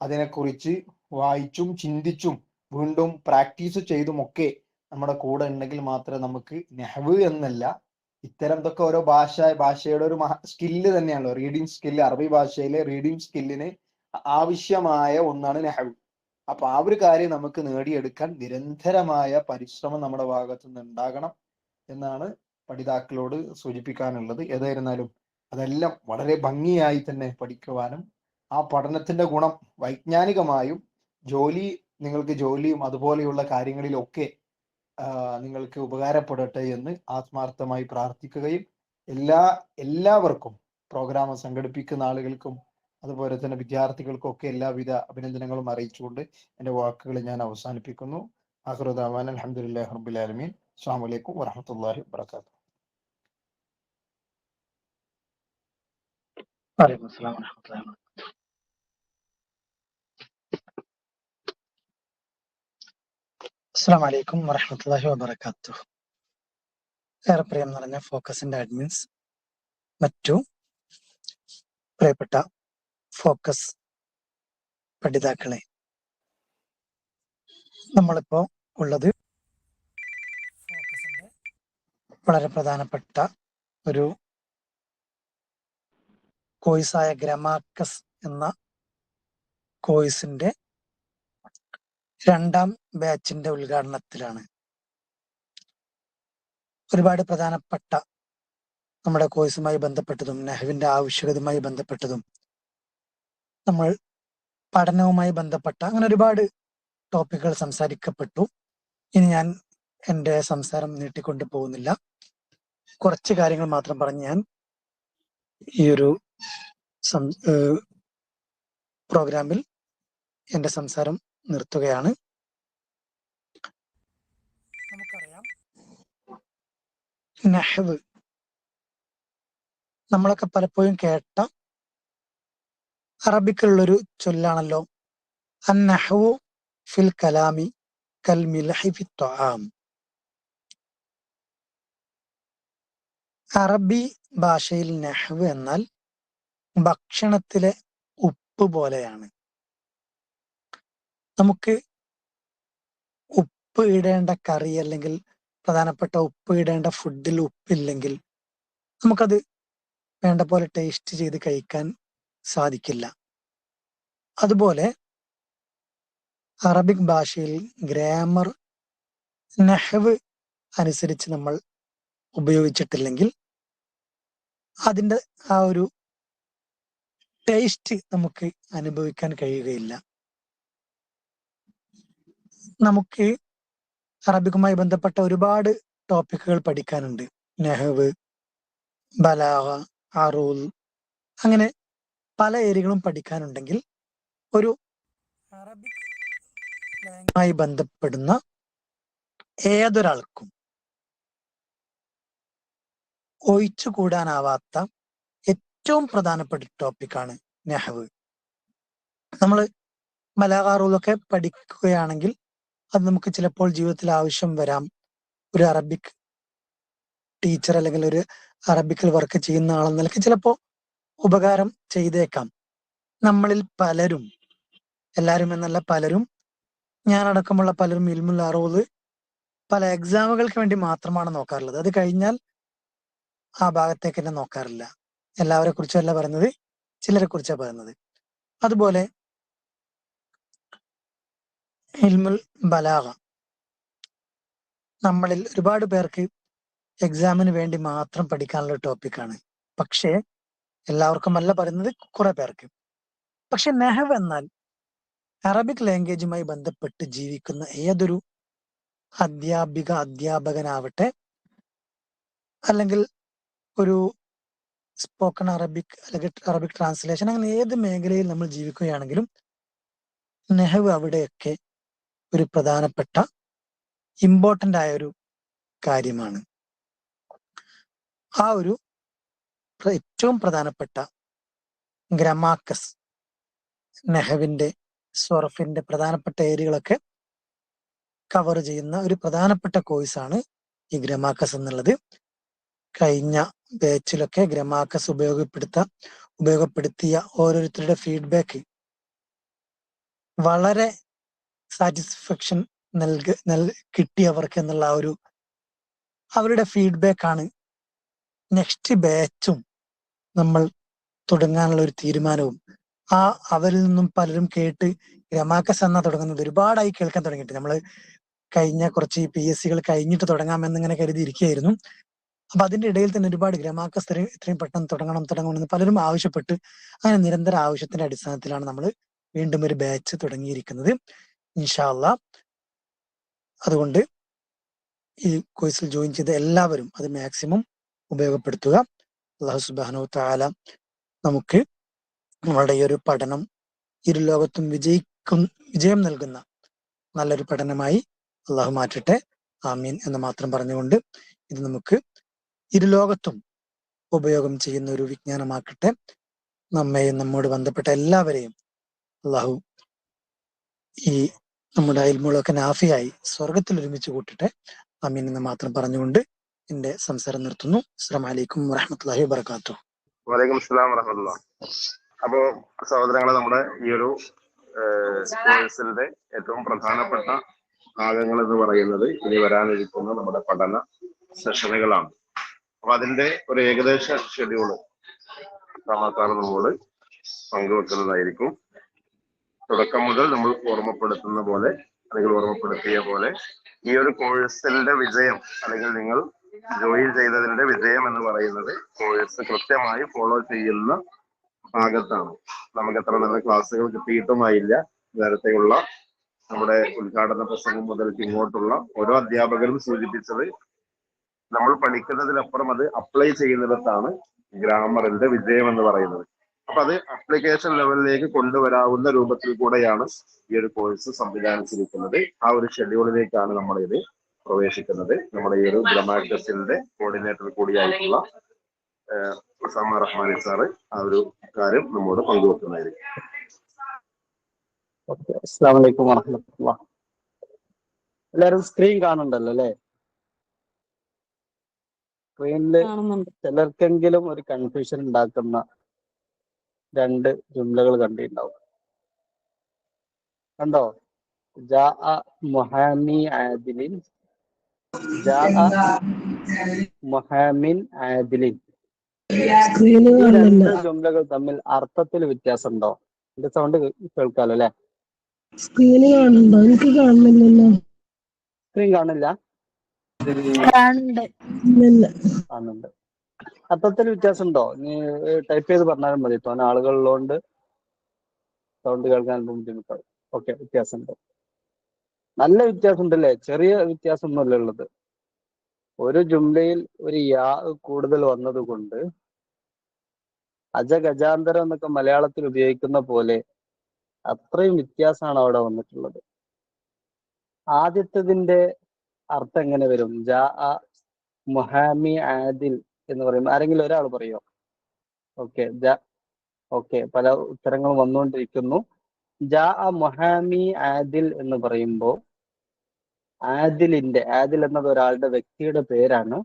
അതിനെക്കുറിച്ച് വായിച്ചും ചിന്തിച്ചും വീണ്ടും പ്രാക്ടീസ് ചെയ്തുമൊക്കെ നമ്മുടെ കൂടെ ഉണ്ടെങ്കിൽ മാത്രമേ നമുക്ക് നെഹ്വ് എന്നല്ല, ഇത്തരം ഇതൊക്കെ ഓരോ ഭാഷയുടെ ഒരു സ്കില്ല് തന്നെയാണല്ലോ. റീഡിങ് സ്കില്ല്, അറബി ഭാഷയിലെ റീഡിങ് സ്കില്ലിന് ആവശ്യമായ ഒന്നാണ് നെഹ്വ്. അപ്പൊ ആ ഒരു കാര്യം നമുക്ക് നേടിയെടുക്കാൻ നിരന്തരമായ പരിശ്രമം നമ്മുടെ ഭാഗത്തു നിന്ന് ഉണ്ടാകണം എന്നാണ് പഠിതാക്കളോട് സൂചിപ്പിക്കാനുള്ളത്. ഏതായിരുന്നാലും അതെല്ലാം വളരെ ഭംഗിയായി തന്നെ പഠിക്കുവാനും ആ പഠനത്തിന്റെ ഗുണം വൈജ്ഞാനികമായും നിങ്ങൾക്ക് ജോലിയും അതുപോലെയുള്ള കാര്യങ്ങളിലൊക്കെ നിങ്ങൾക്ക് ഉപകാരപ്പെടട്ടെ എന്ന് ആത്മാർത്ഥമായി പ്രാർത്ഥിക്കുകയും എല്ലാവർക്കും പ്രോഗ്രാം സംഘടിപ്പിക്കുന്ന ആളുകൾക്കും അതുപോലെ തന്നെ വിദ്യാർത്ഥികൾക്കും ഒക്കെ എല്ലാവിധ അഭിനന്ദനങ്ങളും അറിയിച്ചുകൊണ്ട് എൻ്റെ വാക്കുകൾ ഞാൻ അവസാനിപ്പിക്കുന്നു. ആഖിറു ദഅവാന അൽഹംദുലില്ലാഹി റബ്ബിൽ ആലമീൻ. അസ്സലാമു അലൈക്കും വറഹ്മത്തുള്ളാഹി വബറകാതുഹു. വലൈക്കും അസ്സലാം വറഹ്മത്തുള്ളാഹി വബറകാതുഹു. അസ്സലാമു അലൈക്കും വറഹ്മത്തുള്ളാഹി വബറകാതുഹു. ഏറെ പ്രിയം നിറഞ്ഞ ഫോക്കസിന്റെ അഡ്മിൻസ്, മറ്റു പ്രിയപ്പെട്ട ഫോക്കസ് പഠിതാക്കളെ, നമ്മളിപ്പോ ഉള്ളത് ഫോക്കസിന്റെ വളരെ പ്രധാനപ്പെട്ട ഒരു കോഴ്സായ ഗ്രമാക്കസ് എന്ന കോഴ്സിന്റെ 2ാം ബാച്ചിന്റെ ഉദ്ഘാടനത്തിലാണ്. ഒരുപാട് പ്രധാനപ്പെട്ട നമ്മുടെ കോഴ്സുമായി ബന്ധപ്പെട്ടതും നെഹ്വിന്റെ ആവശ്യകതയുമായി ബന്ധപ്പെട്ടതും നമ്മൾ പഠനവുമായി ബന്ധപ്പെട്ട അങ്ങനെ ഒരുപാട് ടോപ്പിക്കുകൾ സംസാരിക്കപ്പെട്ടു. ഇനി ഞാൻ എൻ്റെ സംസാരം നീട്ടിക്കൊണ്ടു പോകുന്നില്ല. കുറച്ച് കാര്യങ്ങൾ മാത്രം പറഞ്ഞ് ഞാൻ ഈ ഒരു പ്രോഗ്രാമിൽ എൻ്റെ സംസാരം നിർത്തുകയാണ്. നമുക്കറിയാം, നഹ്വ് നമ്മളൊക്കെ പലപ്പോഴും കേട്ട അറബിക്കുള്ളൊരു ചൊല്ലാണല്ലോ, അന്നഹ്വു ഫിൽ കലാമി കൽ മിൽഹി ഫി ത്വആം. അറബി ഭാഷയിൽ നഹ്വ് എന്നാൽ ഭക്ഷണത്തിലെ ഉപ്പ് പോലെയാണ്. നമുക്ക് ഉപ്പ് ഇടേണ്ട കറി അല്ലെങ്കിൽ പ്രധാനപ്പെട്ട ഉപ്പ് ഇടേണ്ട ഫുഡിൽ ഉപ്പില്ലെങ്കിൽ നമുക്കത് വേണ്ട പോലെ ടേസ്റ്റ് ചെയ്ത് കഴിക്കാൻ സാധിക്കില്ല. അതുപോലെ അറബിക് ഭാഷയിൽ ഗ്രാമർ നഹ്വ് അനുസരിച്ച് നമ്മൾ ഉപയോഗിച്ചിട്ടില്ലെങ്കിൽ അതിൻ്റെ ആ ഒരു ടേസ്റ്റ് നമുക്ക് അനുഭവിക്കാൻ കഴിയുകയില്ല. നമുക്ക് അറബിക്കുമായി ബന്ധപ്പെട്ട ഒരുപാട് ടോപ്പിക്കുകൾ പഠിക്കാനുണ്ട്. നഹ്വ്, ബലാഗ, അറൂൽ, അങ്ങനെ പല ഏരിയകളും പഠിക്കാനുണ്ടെങ്കിൽ ഒരു അറബിക് ലാംഗ്വേജുമായി ബന്ധപ്പെടുന്ന ഏതൊരാൾക്കും ഒഴിച്ചുകൂടാനാവാത്ത ഏറ്റവും പ്രധാനപ്പെട്ട ടോപ്പിക്കാണ് നഹ്വ്. നമ്മൾ ബലാഗ, അറൂലൊക്കെ പഠിക്കുകയാണെങ്കിൽ അത് നമുക്ക് ചിലപ്പോൾ ജീവിതത്തിൽ ആവശ്യം വരാം. ഒരു അറബിക് ടീച്ചർ അല്ലെങ്കിൽ ഒരു അറബിക്കിൽ വർക്ക് ചെയ്യുന്ന ആളെന്ന നിലയ്ക്ക് ചിലപ്പോൾ ഉപകാരം ചെയ്തേക്കാം. നമ്മളിൽ പലരും, എല്ലാവരും എന്നല്ല പലരും, ഞാനടക്കമുള്ള പലരും ഇൽമുൽ അറൂദ് പല എക്സാമുകൾക്ക് വേണ്ടി മാത്രമാണ് നോക്കാറുള്ളത്. അത് കഴിഞ്ഞാൽ ആ ഭാഗത്തേക്ക് തന്നെ നോക്കാറില്ല. എല്ലാവരെ കുറിച്ചല്ല പറയുന്നത്, ചിലരെ കുറിച്ചാണ് പറയുന്നത്. അതുപോലെ ഇൽമുൽ ബലാഗ നമ്മളിൽ ഒരുപാട് പേർക്ക് എക്സാമിന് വേണ്ടി മാത്രം പഠിക്കാനുള്ള ടോപ്പിക്കാണ്. പക്ഷേ എല്ലാവർക്കും അല്ല പറയുന്നത്, കുറെ പേർക്ക്. പക്ഷെ നെഹവ് എന്നാൽ അറബിക് ലാംഗ്വേജുമായി ബന്ധപ്പെട്ട് ജീവിക്കുന്ന ഏതൊരു അധ്യാപകനാവട്ടെ, അല്ലെങ്കിൽ ഒരു സ്പോക്കൺ അറബിക് അല്ലെങ്കിൽ അറബിക് ട്രാൻസ്ലേഷൻ, അങ്ങനെ ഏത് മേഖലയിൽ നമ്മൾ ജീവിക്കുകയാണെങ്കിലും നെഹവ് അവിടെയൊക്കെ ഒരു പ്രധാനപ്പെട്ട ഇമ്പോർട്ടന്റ് ആയ ഒരു കാര്യമാണ്. ആ ഒരു ഏറ്റവും പ്രധാനപ്പെട്ട ഗ്രമാക്കസ്, നെഹവിന്റെ സൊറഫിന്റെ പ്രധാനപ്പെട്ട ഏരിയകളൊക്കെ കവർ ചെയ്യുന്ന ഒരു പ്രധാനപ്പെട്ട കോഴ്സാണ് ഈ ഗ്രമാക്കസ് എന്നുള്ളത്. കഴിഞ്ഞ ബാച്ചിലൊക്കെ ഗ്രമാക്കസ് ഉപയോഗപ്പെടുത്തിയ ഓരോരുത്തരുടെ ഫീഡ്ബാക്ക് വളരെ സാറ്റിസ്ഫാക്ഷൻ കിട്ടിയവർക്ക് എന്നുള്ള അവരുടെ ഫീഡ്ബാക്ക് ആണ് നെക്സ്റ്റ് ബാച്ചും നമ്മൾ തുടങ്ങാനുള്ള ഒരു തീരുമാനവും. അവരിൽ നിന്നും പലരും കേട്ട് ഗ്രമാക്കസ് എന്നാ തുടങ്ങുന്നത്, ഒരുപാടായി കേൾക്കാൻ തുടങ്ങിയിട്ട് നമ്മൾ കഴിഞ്ഞ കുറച്ച് PSCകൾ കഴിഞ്ഞിട്ട് തുടങ്ങാമെന്നിങ്ങനെ കരുതിയിരിക്കുകയായിരുന്നു. അപ്പൊ അതിന്റെ ഇടയിൽ തന്നെ ഒരുപാട് ഗ്രമാക്കസ് എത്രയും പെട്ടെന്ന് തുടങ്ങണമെന്ന് പലരും ആവശ്യപ്പെട്ട്, അങ്ങനെ നിരന്തര ആവശ്യത്തിന്റെ അടിസ്ഥാനത്തിലാണ് നമ്മൾ വീണ്ടും ഒരു ബാച്ച് തുടങ്ങിയിരിക്കുന്നത്, ഇൻഷാ അല്ലാഹ്. അതുകൊണ്ട് ഈ കോഴ്സിൽ ജോയിൻ ചെയ്ത എല്ലാവരും അത് മാക്സിമം ഉപയോഗപ്പെടുത്തുക. അല്ലാഹു സുബ്ഹാനഹു വ തആല നമുക്ക് നമ്മളുടെ ഈ ഒരു പഠനം ഇരുലോകത്തും വിജയം നൽകുന്ന നല്ലൊരു പഠനമായി അള്ളാഹു മാറ്റട്ടെ, ആമീൻ എന്ന് മാത്രം പറഞ്ഞുകൊണ്ട് ഇത് നമുക്ക് ഇരുലോകത്തും ഉപയോഗം ചെയ്യുന്ന ഒരു വിജ്ഞാനമാക്കട്ടെ. നമ്മെയും നമ്മോട് ബന്ധപ്പെട്ട എല്ലാവരെയും അള്ളാഹു ഈ നമ്മുടെ ഇൽമുകളൊക്കെ നാഫിയായി സ്വർഗത്തിൽ ഒരുമിച്ച് കൂട്ടട്ടെ, ആമീൻ എന്ന് മാത്രം പറഞ്ഞുകൊണ്ട് എന്റെ സംസാരം നിർത്തുന്നു. അസ്സലാമു അലൈക്കും വറഹ്മത്തുള്ളാഹി വബറകാതുഹു. വലൈക്കും അസ്സലാം വറഹ്മത്തുള്ളാഹി. അപ്പോ സഹോദരങ്ങളെ, നമ്മുടെ ഈ ഒരു കോഴ്സിന്റെ ഏറ്റവും പ്രധാനപ്പെട്ട ഭാഗങ്ങൾ എന്ന് പറയുന്നത് ഇനി വരാനിരിക്കുന്ന നമ്മുടെ പഠന സെഷനുകളാണ്. അപ്പൊ അതിന്റെ ഒരു ഏകദേശ ഷെഡ്യൂള് സാർ നമ്മോട് പങ്കുവെക്കുന്നതായിരിക്കും. തുടക്കം മുതൽ നമ്മൾ ഓർമ്മപ്പെടുത്തുന്ന പോലെ, അല്ലെങ്കിൽ ഓർമ്മപ്പെടുത്തിയ പോലെ, ഈ ഒരു കോഴ്സിന്റെ വിജയം, അല്ലെങ്കിൽ നിങ്ങൾ ജോയിൻ ചെയ്തതിന്റെ വിജയം എന്ന് പറയുന്നത് കോഴ്സ് കൃത്യമായി ഫോളോ ചെയ്യുന്ന ഭാഗത്താണ്. നമുക്ക് എത്ര നല്ല ക്ലാസ്സുകൾ കിട്ടിയിട്ടുമായില്ല. നേരത്തെയുള്ള നമ്മുടെ ഉദ്ഘാടന പ്രസംഗം മുതൽ ഇങ്ങോട്ടുള്ള ഓരോ അധ്യാപകരും സൂചിപ്പിച്ചത്, നമ്മൾ പഠിക്കുന്നതിനപ്പുറം അത് അപ്ലൈ ചെയ്യുന്നിടത്താണ് ഗ്രാമറിന്റെ വിജയം എന്ന് പറയുന്നത്. അപ്പൊ അത് അപ്ലിക്കേഷൻ ലെവലിലേക്ക് കൊണ്ടുവരാവുന്ന രൂപത്തിൽ കൂടെയാണ് ഈ ഒരു കോഴ്സ് സംവിധാനിച്ചിരിക്കുന്നത്. ആ ഒരു ഷെഡ്യൂളിലേക്കാണ് നമ്മൾ ഇത് പ്രവേശിക്കുന്നത്. നമ്മുടെ ഈ ഒരു ഗ്രമാക്കസിന്റെ കോർഡിനേറ്റർ കൂടിയായിട്ടുള്ള ഉസാമ റഹ്മാനി സാറ് ആ ഒരു കാര്യം നമ്മോട് പങ്കുവെക്കുന്നതായിരിക്കും. അസ്സലാമു അലൈക്കും വറഹ്മത്തുള്ളാഹി. എല്ലാവരും സ്ക്രീൻ കാണുന്നുണ്ടല്ലോ അല്ലെ? സ്ക്രീനില് ചിലർക്കെങ്കിലും ഒരു കൺഫ്യൂഷൻ ഉണ്ടാക്കുന്ന രണ്ട് ജുംലകൾ കണ്ടിട്ടുണ്ടാവും. കണ്ടോ? ജാഅ മുഹാമി ആദിലിൻ, ജാഅ മുഹാമിൻ ആദിലിൻ. ഈ രണ്ട് ജുംലകൾ തമ്മിൽ അർത്ഥത്തിൽ വ്യത്യാസം ഉണ്ടോ? എന്റെ സൗണ്ട് കേൾക്കാലോ അല്ലെ? സ്ക്രീന് കാണുന്നുണ്ടോ? എനിക്ക് കാണുന്നില്ലല്ലോ. സ്ക്രീൻ കാണില്ല? കാണുന്നുണ്ട്. അർത്ഥത്തിൽ വ്യത്യാസം ഉണ്ടോ? നീ ടൈപ്പ് ചെയ്ത് പറഞ്ഞാലും മതി. തോന്നെ ആളുകളിലുള്ളതുകൊണ്ട് സൗണ്ട് കേൾക്കാൻ ബുദ്ധിമുട്ടാവും. ഓക്കെ, വ്യത്യാസമുണ്ട്. നല്ല വ്യത്യാസം ഉണ്ടല്ലേ? ചെറിയ വ്യത്യാസം ഒന്നുമല്ല ഉള്ളത്. ഒരു ജുംലയിൽ ഒരു യാ കൂടുതൽ വന്നത് കൊണ്ട് അജഗജാന്തരം എന്നൊക്കെ മലയാളത്തിൽ ഉപയോഗിക്കുന്ന പോലെ അത്രയും വ്യത്യാസമാണ് അവിടെ വന്നിട്ടുള്ളത്. ആദ്യത്തതിന്റെ അർത്ഥം എങ്ങനെ വരും? ജാ മുഹാമി ആദിൽ എന്ന് പറയുമ്പോൾ ആരെങ്കിലും ഒരാൾ പറയോ? ഓക്കെ, പല ഉത്തരങ്ങളും വന്നുകൊണ്ടിരിക്കുന്നു. ജാ മുഹാമി ആദിൽ എന്ന് പറയുമ്പോൾ ആദിൽ എന്നത് ഒരാളുടെ വ്യക്തിയുടെ പേരാണ്.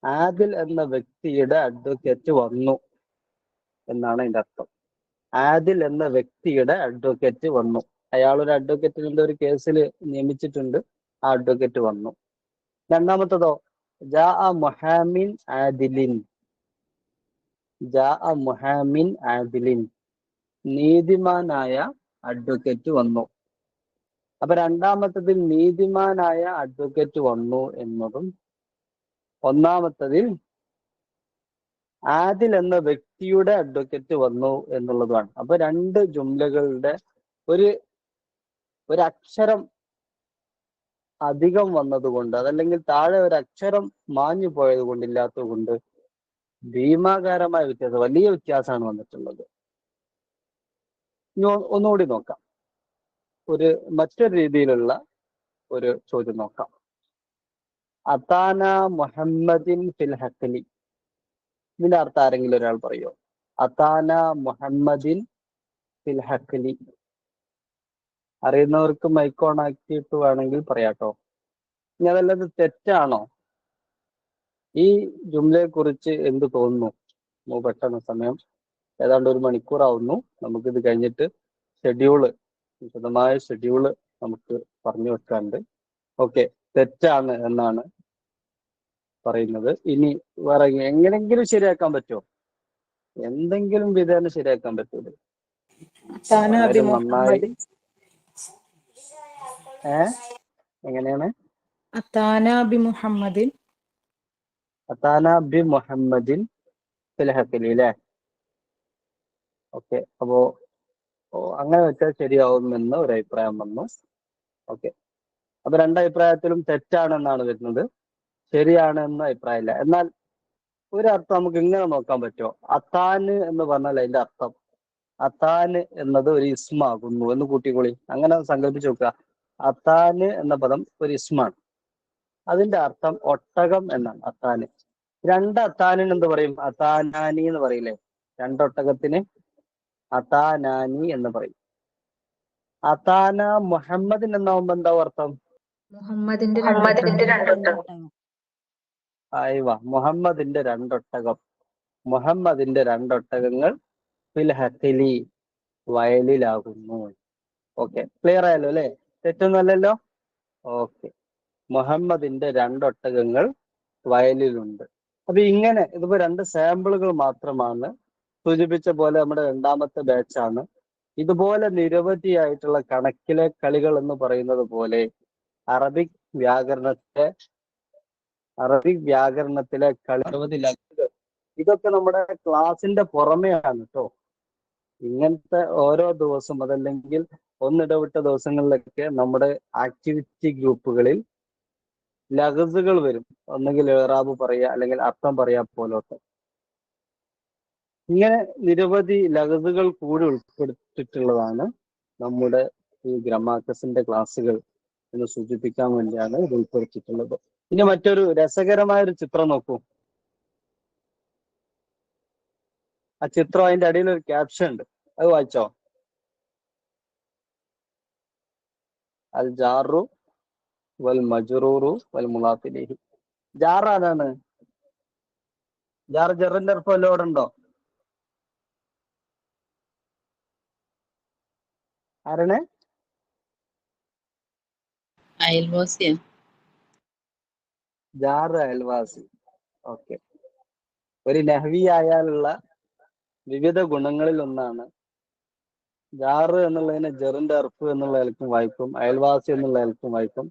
ആദിൽ എന്ന വ്യക്തിയുടെ അഡ്വക്കേറ്റ് വന്നു എന്നാണ് അതിന്റെ അർത്ഥം. ആദിൽ എന്ന വ്യക്തിയുടെ അഡ്വക്കേറ്റ് വന്നു. അയാൾ ഒരു അഡ്വക്കേറ്റിന്റെ ഒരു കേസിൽ നിയമിച്ചിട്ടുണ്ട്. ആ അഡ്വക്കേറ്റ് വന്നു. രണ്ടാമത്തതോ ജാ മുഹാമിൻ ആദിലിൻ, ജാ മുഹാമിൻ ആദിലിൻ, നീതിമാനായ അഡ്വക്കേറ്റ് വന്നു. അപ്പൊ രണ്ടാമത്തതിൽ നീതിമാനായ അഡ്വക്കേറ്റ് വന്നു എന്നതും ഒന്നാമത്തതിൽ ആദിൽ എന്ന വ്യക്തിയുടെ അഡ്വക്കേറ്റ് വന്നു എന്നുള്ളതാണ്. അപ്പൊ രണ്ട് ജുംലകളുടെ ഒരു അക്ഷരം അധികം വന്നതുകൊണ്ട്, അതല്ലെങ്കിൽ താഴെ ഒരു അക്ഷരം മാഞ്ഞു പോയത് കൊണ്ട്, ഇല്ലാത്തത് കൊണ്ട് ഭീമാകാരമായ വ്യത്യാസം, വലിയ വ്യത്യാസമാണ് വന്നിട്ടുള്ളത്. ഇനി ഒന്നുകൂടി നോക്കാം, മറ്റൊരു രീതിയിലുള്ള ഒരു ചോദ്യം നോക്കാം. അതാന മുഹമ്മദിൻ ഫിൽ ഹഖ്ലി. ഇതിന്റെ അർത്ഥം ആരെങ്കിലും ഒരാൾ പറയോ? അതാന മുഹമ്മദിൻ ഫിൽ ഹഖ്ലി. അറിയുന്നവർക്ക് മൈക്ക് ഓൺ ആക്കിയിട്ട് വേണമെങ്കിൽ പറയാട്ടോ. ഇനി അതല്ലാതെ തെറ്റാണോ? ഈ ജുംലയെ കുറിച്ച് എന്ത് തോന്നുന്നു? പെട്ടെന്ന് സമയം ഏതാണ്ട് 1 മണിക്കൂറാവുന്നു. നമുക്കിത് കഴിഞ്ഞിട്ട് വിശദമായ ഷെഡ്യൂള് നമുക്ക് പറഞ്ഞു വെക്കാണ്ട്. ഓക്കെ, തെറ്റാണ് എന്നാണ് പറയുന്നത്. ഇനി വേറെ എങ്ങനെങ്കിലും ശരിയാക്കാൻ പറ്റുമോ? എന്തെങ്കിലും വിധേന ശരിയാക്കാൻ പറ്റൂല. വളരെ നന്നായി. എങ്ങനെയാണ്? അതാന ബി മുഹമ്മദിൻ ഫിൽ ഹഖ്ലി അല്ലേ? ഓക്കെ, അപ്പോ അങ്ങനെ വെച്ചാൽ ശരിയാവുമെന്ന് ഒരു അഭിപ്രായം വന്നു. ഓക്കെ, അപ്പൊ 2 അഭിപ്രായത്തിലും തെറ്റാണെന്നാണ് വരുന്നത്, ശരിയാണെന്ന് അഭിപ്രായമില്ല. എന്നാൽ ഒരർത്ഥം നമുക്ക് ഇങ്ങനെ നോക്കാൻ പറ്റുമോ? അത്താന് എന്ന് പറഞ്ഞാൽ അതിന്റെ അർത്ഥം, അത്താന് എന്നത് ഒരു ഇസ്മാകുന്നു എന്ന് കൂട്ടിക്കൊള്ളി. അങ്ങനെ സങ്കല്പിച്ച് നോക്കുക. അത്താന് എന്ന പദം ഒരു ഇസ്മാണ്, അതിന്റെ അർത്ഥം ഒട്ടകം എന്നാണ്. അത്താന്. 2 അത്താനിന് എന്ത് പറയും? അതാനാനി എന്ന് പറയില്ലേ? 2 ഒട്ടകത്തിന് അതാനാനി എന്ന് പറയും. അതാന മുഹമ്മദിൻ എന്നാവുമ്പോ എന്താവും അർത്ഥം? മുഹമ്മദിന്റെ മുഹമ്മദിന്റെ 2 ഒട്ടകം. മുഹമ്മദിന്റെ 2 ഒട്ടകം. മുഹമ്മദിന്റെ 2 ഒട്ടകങ്ങൾ ഫിൽ ഹഖ്ലി വയലിലാകുന്നു. ഓക്കെ, ക്ലിയർ ആയല്ലോ അല്ലെ? തെറ്റൊന്നുമല്ലല്ലോ. ഓക്കെ, മുഹമ്മദിന്റെ 2 ഒട്ടകങ്ങൾ വയലിലുണ്ട്. അപ്പൊ ഇങ്ങനെ ഇതിപ്പോ 2 സാമ്പിളുകൾ മാത്രമാണ്. സൂചിപ്പിച്ച പോലെ നമ്മുടെ 2ാമത്തെ ബാച്ചാണ്. ഇതുപോലെ നിരവധിയായിട്ടുള്ള കണക്കിലെ കളികൾ എന്ന് പറയുന്നത് പോലെ അറബിക് വ്യാകരണത്തിലെ കളി നിരവധി. ഇതൊക്കെ നമ്മുടെ ക്ലാസിന്റെ പുറമെയാണ് കേട്ടോ. ഇങ്ങനത്തെ ഓരോ ദിവസം, അതല്ലെങ്കിൽ ഒന്നിടവിട്ട ദിവസങ്ങളിലൊക്കെ നമ്മുടെ ആക്ടിവിറ്റി ഗ്രൂപ്പുകളിൽ ലഗസുകൾ വരും. ഒന്നെങ്കിൽ ഏറാബ് പറയുക, അല്ലെങ്കിൽ അർത്ഥം പറയാ പോലൊക്കെ. ഇങ്ങനെ നിരവധി ലഗസുകൾ കൂടി ഉൾപ്പെടുത്തിയിട്ടുള്ളതാണ് നമ്മുടെ ഈ ഗ്രമാക്കസിന്റെ ക്ലാസ്സുകൾ എന്ന് സൂചിപ്പിക്കാൻ വേണ്ടിയാണ് ഇത് ഉൾപ്പെടുത്തിയിട്ടുള്ളത്. ഇനി മറ്റൊരു രസകരമായ ഒരു ചിത്രം നോക്കൂ. ആ ചിത്രം, അതിന്റെ അടിയിൽ ഒരു ക്യാപ്ഷൻ ഉണ്ട്, അത് വായിച്ചോ. അൽ ജാറു വൽ മജ്റൂറു വൽ മുളാഫി ഇലൈഹി. ജാർ ആരാണ്? ജറിന്റെ അർത്ഥം വല്ലതും അവിടെ ഉണ്ടോ? ആരാണ്? അയൽവാസിയാ. ജാർ അയൽവാസി. ഓക്കെ, ഒരു നഹ്വി ആയാലുള്ള വിവിധ ഗുണങ്ങളിൽ ഒന്നാണ് ജാറ് എന്നുള്ളതിനെ ജറിന്റെ അർഫ് എന്നുള്ള നിലക്കും വായിക്കും, അയൽവാസി എന്നുള്ള നിലക്കും വായിക്കും,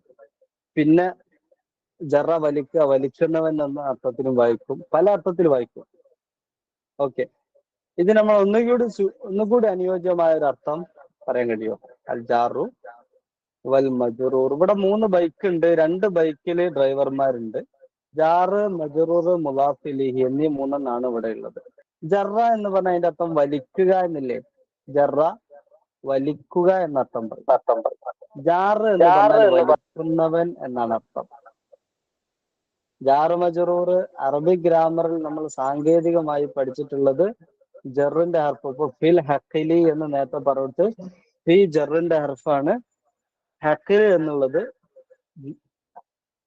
പിന്നെ ജറ വലിക്കുന്നവൻ എന്ന അർത്ഥത്തിലും വായിക്കും, പല അർത്ഥത്തിൽ വായിക്കും. ഓക്കെ, ഇത് നമ്മൾ ഒന്നുകൂടി അനുയോജ്യമായ ഒരു അർത്ഥം പറയാൻ കഴിയുമോ? അൽ ജാറു വൽ മജ്റൂർ. ഇവിടെ 3 ബൈക്ക് ഉണ്ട്, 2 ബൈക്കില് ഡ്രൈവർമാരുണ്ട്. ജാറ്, മജ്റൂർ, മുളാഫ് ഇലൈഹി എന്നീ 3 ഇവിടെ ഉള്ളത്. ജറ എന്ന് പറഞ്ഞാൽ അതിന്റെ അർത്ഥം വലിക്കുക എന്നില്ലേ? ജറ വലിക്കുക എന്നർത്ഥം പറയും. ജാറ് എന്ന് പറഞ്ഞാൽ വലിക്കുന്നവൻ എന്നാണ് അർത്ഥം. ജാറ് മജ്റൂർ അറബിക് ഗ്രാമറിൽ നമ്മൾ സാങ്കേതികമായി പഠിച്ചിട്ടുള്ളത് ജറിന്റെ ഹർഫ്. ഇപ്പൊ ഫിൽ ഹഖ്ലി എന്ന് നേരത്തെ പറഞ്ഞിട്ട് ഫി ജറിന്റെ ഹർഫാണ്. ഹഖ് എന്നുള്ളത്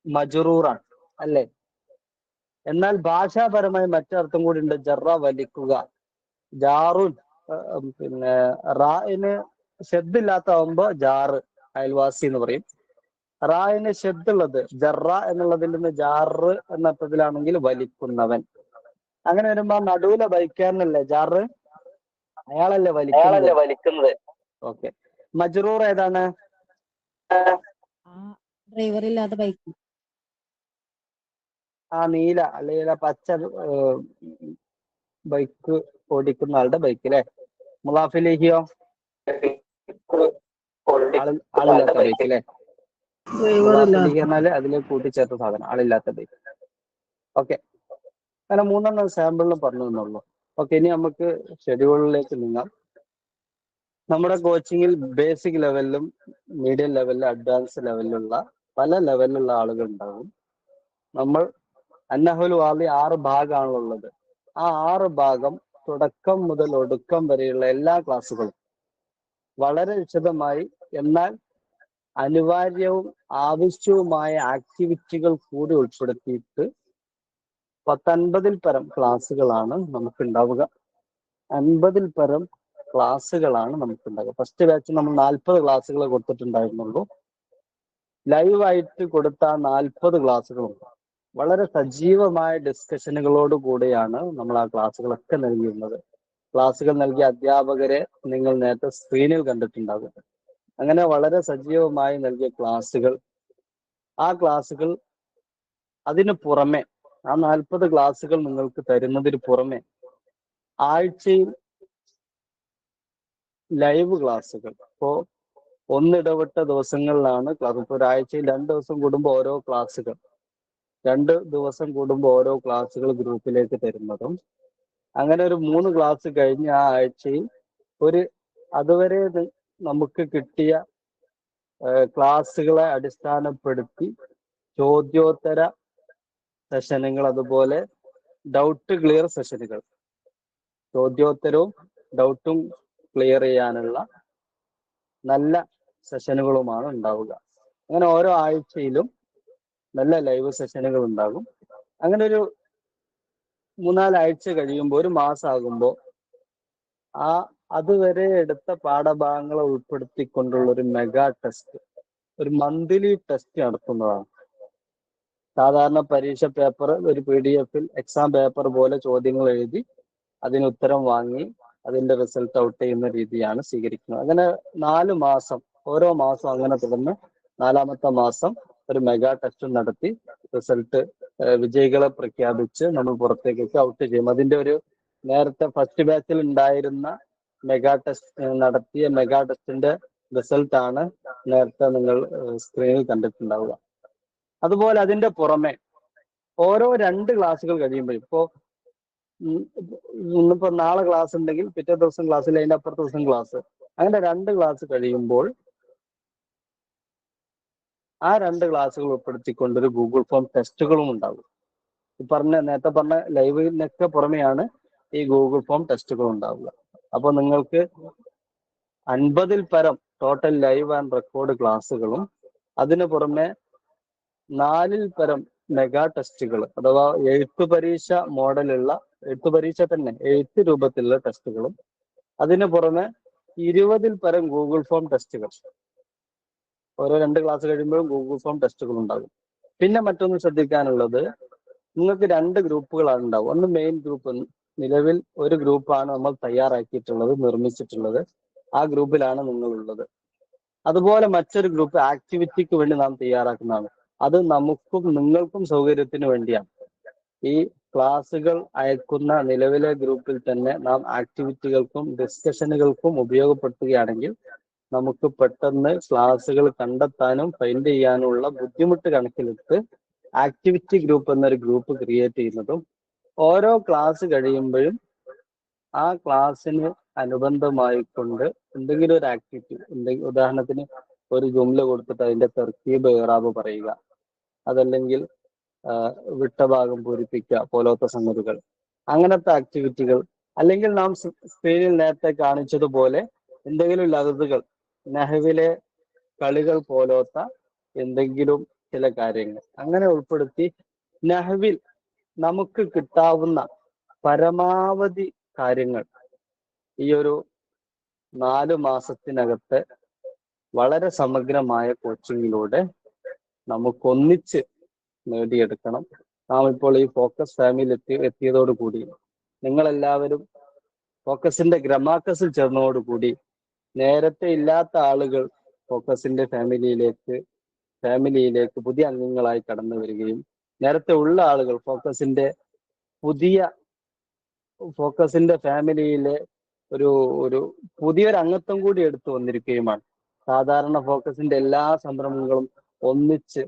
മജ്റൂറാണ് അല്ലേ? എന്നാൽ ഭാഷാപരമായി മറ്റർത്ഥം കൂടി ഉണ്ട്. ജറ വലിക്കുക. ജാറുൻ പിന്നെ റായിന് ഷെദ്ദില്ലാത്താവുമ്പോ ജാറ് അയൽവാസി എന്ന് പറയും. റായിന് ഷെദ്ദുള്ളത് ജറ എന്നുള്ളതിൽ നിന്ന് ജാറ് എന്ന അർത്ഥത്തിലാണെങ്കിൽ വലിക്കുന്നവൻ. അങ്ങനെ വരുമ്പോ നടുവിലെ ബൈക്കാരനല്ലേ ജാറ്? അയാളല്ലേ വലിക്കുന്നത്? ഓക്കെ, മജ്റൂർ ഏതാണ്? ഡ്രൈവർ ഇല്ലാത്ത ബൈക്ക്. ആ നീല അല്ലെങ്കിൽ പച്ച ബൈക്ക് ഓടിക്കുന്ന ആളുടെ ബൈക്ക് അല്ലേ? മുലാഫിലേഹിയോ ആളില്ലാത്ത ബൈക്ക് അല്ലേ? ഡ്രൈവർ ഇല്ല. മുലാഫിലേക്ക് പറഞ്ഞാല് അതിലേക്ക് കൂട്ടിച്ചേർത്ത സാധനം, ആളില്ലാത്ത ബൈക്ക്. ഓക്കെ, അങ്ങനെ 3 സാമ്പിളിന് പറഞ്ഞു എന്നുള്ളൂ. ഓക്കെ, ഇനി നമുക്ക് ഷെഡ്യൂളിലേക്ക് നീങ്ങാം. നമ്മുടെ കോച്ചിങ്ങിൽ ബേസിക് ലെവലിലും മീഡിയം ലെവലിലും അഡ്വാൻസ് ലെവലിലുള്ള പല ലെവലിലുള്ള ആളുകൾ ഉണ്ടാകും. നമ്മൾ അന്നഹുൽ വാദി 6 ഭാഗമാണല്ലോ ഉള്ളത്. ആ 6 ഭാഗം തുടക്കം മുതൽ ഒടുക്കം വരെയുള്ള എല്ലാ ക്ലാസ്സുകളും വളരെ വിശദമായി, എന്നാൽ അനിവാര്യവും ആവശ്യവുമായ ആക്ടിവിറ്റികൾ കൂടി ഉൾപ്പെടുത്തിയിട്ട് 50 പരം ക്ലാസ്സുകളാണ് നമുക്ക് ഉണ്ടാവുക. 50 പരം ക്ലാസ്സുകളാണ് നമുക്ക് ഉണ്ടാവുക. ഫസ്റ്റ് ബാച്ച് നമ്മൾ 40 ക്ലാസ്സുകൾ കൊടുത്തിട്ടുണ്ടായിരുന്നുള്ളൂ. ലൈവായിട്ട് കൊടുത്ത 40 ക്ലാസ്സുകളുണ്ട്. വളരെ സജീവമായ ഡിസ്കഷനുകളോട് കൂടിയാണ് നമ്മൾ ആ ക്ലാസ്സുകളൊക്കെ നൽകിയിരുന്നത്. ക്ലാസ്സുകൾ നൽകിയ അധ്യാപകരെ നിങ്ങൾ നേരത്തെ സ്ക്രീനിൽ കണ്ടിട്ടുണ്ടാകും. അങ്ങനെ വളരെ സജീവമായി നൽകിയ ക്ലാസ്സുകൾ, ആ ക്ലാസ്സുകൾ അതിനു പുറമെ, ആ 40 ക്ലാസ്സുകൾ നിങ്ങൾക്ക് തരുന്നതിന് പുറമെ ആഴ്ചയിൽ ലൈവ് ക്ലാസ്സുകൾ. ഇപ്പോ ഒന്നിടവിട്ട ദിവസങ്ങളിലാണ് ക്ലാസ്. ഇപ്പോൾ ഒരാഴ്ചയിൽ 2 ദിവസം കൂടുമ്പോൾ ഓരോ ക്ലാസ്സുകൾ, 2 ദിവസം കൂടുമ്പോൾ ഓരോ ക്ലാസ്സുകൾ ഗ്രൂപ്പിലേക്ക് തരുന്നതും, അങ്ങനെ ഒരു 3 ക്ലാസ് കഴിഞ്ഞ് ആ ആഴ്ചയിൽ അതുവരെ നമുക്ക് കിട്ടിയ ക്ലാസ്സുകളെ അടിസ്ഥാനപ്പെടുത്തി ചോദ്യോത്തര സെഷനുകൾ, അതുപോലെ ഡൗട്ട് ക്ലിയർ സെഷനുകൾ, ചോദ്യോത്തരവും ഡൗട്ടും ക്ലിയർ ചെയ്യാനുള്ള നല്ല സെഷനുകളുമാണ് ഉണ്ടാവുക. അങ്ങനെ ഓരോ ആഴ്ചയിലും നല്ല ലൈവ് സെഷനുകൾ ഉണ്ടാകും. അങ്ങനെ ഒരു 3-4 ആഴ്ച കഴിയുമ്പോൾ, ഒരു മാസമാകുമ്പോൾ, അതുവരെ എടുത്ത പാഠഭാഗങ്ങളെ ഉൾപ്പെടുത്തിക്കൊണ്ടുള്ള ഒരു മെഗാ ടെസ്റ്റ്, ഒരു മന്ത്ലി ടെസ്റ്റ് നടത്തുന്നതാണ്. സാധാരണ പരീക്ഷ പേപ്പർ ഒരു PDF-ൽ എക്സാം പേപ്പർ പോലെ ചോദ്യങ്ങൾ എഴുതി അതിന് ഉത്തരം വാങ്ങി അതിന്റെ റിസൾട്ട് ഔട്ട് ചെയ്യുന്ന രീതിയാണ് സ്വീകരിക്കുന്നത്. അങ്ങനെ 4 മാസം, ഓരോ മാസം അങ്ങനെ തുടർന്ന് 4-ാമത്തെ മാസം ഒരു മെഗാ ടെസ്റ്റ് നടത്തി റിസൾട്ട് വിജയികളെ പ്രഖ്യാപിച്ച് നമ്മൾ പുറത്തേക്ക് ഔട്ട് ചെയ്യും. അതിന്റെ ഒരു നേരത്തെ ഫസ്റ്റ് ബാച്ചിൽ ഉണ്ടായിരുന്ന മെഗാ ടെസ്റ്റ് നടത്തിയ മെഗാ ടെസ്റ്റിന്റെ റിസൾട്ട് ആണ് നേരത്തെ നിങ്ങൾ സ്ക്രീനിൽ കണ്ടിട്ടുണ്ടാവുക. അതുപോലെ അതിന്റെ പുറമെ ഓരോ 2 ക്ലാസ്സുകൾ കഴിയുമ്പോൾ, ഇന്നിപ്പോ നാളെ ക്ലാസ് ഉണ്ടെങ്കിൽ പിറ്റേ ദിവസം ക്ലാസ്സിൽ അതിന്റെ അപ്പുറത്തെ ദിവസം ക്ലാസ്, അങ്ങനെ 2 ക്ലാസ് കഴിയുമ്പോൾ ആ 2 ക്ലാസ്സുകൾ ഉൾപ്പെടുത്തിക്കൊണ്ടൊരു ഗൂഗിൾ ഫോം ടെസ്റ്റുകളും ഉണ്ടാകും. നേരത്തെ പറഞ്ഞ ലൈവിനൊക്കെ പുറമെയാണ് ഈ ഗൂഗിൾ ഫോം ടെസ്റ്റുകൾ ഉണ്ടാവുക. അപ്പോൾ നിങ്ങൾക്ക് 50 പരം ടോട്ടൽ ലൈവ് ആൻഡ് റെക്കോർഡ് ക്ലാസ്സുകളും അതിനു പുറമെ 4 പരം മെഗാ ടെസ്റ്റുകൾ, അഥവാ എഴുത്തു പരീക്ഷ മോഡലുള്ള, എഴുത്തു പരീക്ഷ തന്നെ എഴുത്ത് രൂപത്തിലുള്ള ടെസ്റ്റുകളും, അതിനു പുറമെ 20 പരം ഗൂഗിൾ ഫോം ടെസ്റ്റുകൾ. ഓരോ 2 ക്ലാസ് കഴിയുമ്പോഴും ഗൂഗിൾ ഫോം ടെസ്റ്റുകൾ ഉണ്ടാകും. പിന്നെ മറ്റൊന്ന് ശ്രദ്ധിക്കാനുള്ളത്, നിങ്ങൾക്ക് 2 ഗ്രൂപ്പുകളാണ് ഉണ്ടാവും. ഒന്ന് മെയിൻ ഗ്രൂപ്പ്, നിലവിൽ ഒരു ഗ്രൂപ്പാണ് നമ്മൾ തയ്യാറാക്കിയിട്ടുള്ളത്, നിർമ്മിച്ചിട്ടുള്ളത്. ആ ഗ്രൂപ്പിലാണ് നിങ്ങളുള്ളത്. അതുപോലെ മറ്റൊരു ഗ്രൂപ്പ് ആക്ടിവിറ്റിക്ക് വേണ്ടി നാം തയ്യാറാക്കുന്നതാണ്. അത് നമുക്കും നിങ്ങൾക്കും സൗകര്യത്തിന് വേണ്ടിയാണ്. ഈ ക്ലാസ്സുകൾ അയക്കുന്ന നിലവിലെ ഗ്രൂപ്പിൽ തന്നെ നാം ആക്ടിവിറ്റികൾക്കും ഡിസ്കഷനുകൾക്കും ഉപയോഗപ്പെടുത്തുകയാണെങ്കിൽ നമുക്ക് പെട്ടെന്ന് ക്ലാസ്സുകൾ കണ്ടെത്താനും ഫൈൻഡ് ചെയ്യാനുള്ള ബുദ്ധിമുട്ട് കണക്കിലെടുത്ത് ആക്ടിവിറ്റി ഗ്രൂപ്പ് എന്നൊരു ഗ്രൂപ്പ് ക്രിയേറ്റ് ചെയ്യുന്നതും, ഓരോ ക്ലാസ് കഴിയുമ്പോഴും ആ ക്ലാസ്സിന് അനുബന്ധമായിക്കൊണ്ട് എന്തെങ്കിലും ഒരു ആക്ടിവിറ്റി, ഉദാഹരണത്തിന് ഒരു ജുംല കൊടുത്തിട്ട് അതിന്റെ തർക്കീബ് ഇറാബ് പറയുക, അതല്ലെങ്കിൽ വിട്ട ഭാഗം പൂരിപ്പിക്കുക പോലത്തെ സംഗതികൾ, അങ്ങനത്തെ ആക്ടിവിറ്റികൾ, അല്ലെങ്കിൽ നാം സ്ക്രീനിൽ നേരത്തെ കാണിച്ചതുപോലെ എന്തെങ്കിലും ലഫ്ളുകൾ, നഹ്വിലെ കളികൾ പോലത്തെ എന്തെങ്കിലും ചില കാര്യങ്ങൾ അങ്ങനെ ഉൾപ്പെടുത്തി നഹ്വിൽ നമുക്ക് കിട്ടാവുന്ന പരമാവധി കാര്യങ്ങൾ ഈ ഒരു 4 മാസത്തിനകത്ത് വളരെ സമഗ്രമായ കോച്ചിങ്ങിലൂടെ നമുക്കൊന്നിച്ച് നേടിയെടുക്കണം. നാം ഇപ്പോൾ ഈ ഫോക്കസ് ഫാമിലി എത്തിയതോടുകൂടി നിങ്ങളെല്ലാവരും ഫോക്കസിന്റെ ഗ്രമാക്കസിൽ ചേർന്നതോടുകൂടി നേരത്തെ ഇല്ലാത്ത ആളുകൾ ഫോക്കസിന്റെ ഫാമിലിയിലേക്ക് പുതിയ അംഗങ്ങളായി കടന്നു വരികയും നേരത്തെ ഉള്ള ആളുകൾ ഫോക്കസിന്റെ പുതിയ ഫോക്കസിന്റെ ഫാമിലിയിലെ ഒരു ഒരു പുതിയൊരു അംഗത്വം കൂടി എടുത്തു വന്നിരിക്കുകയുമാണ്. സാധാരണ ഫോക്കസിന്റെ എല്ലാ സംരംഭങ്ങളും ഒന്നിച്ച്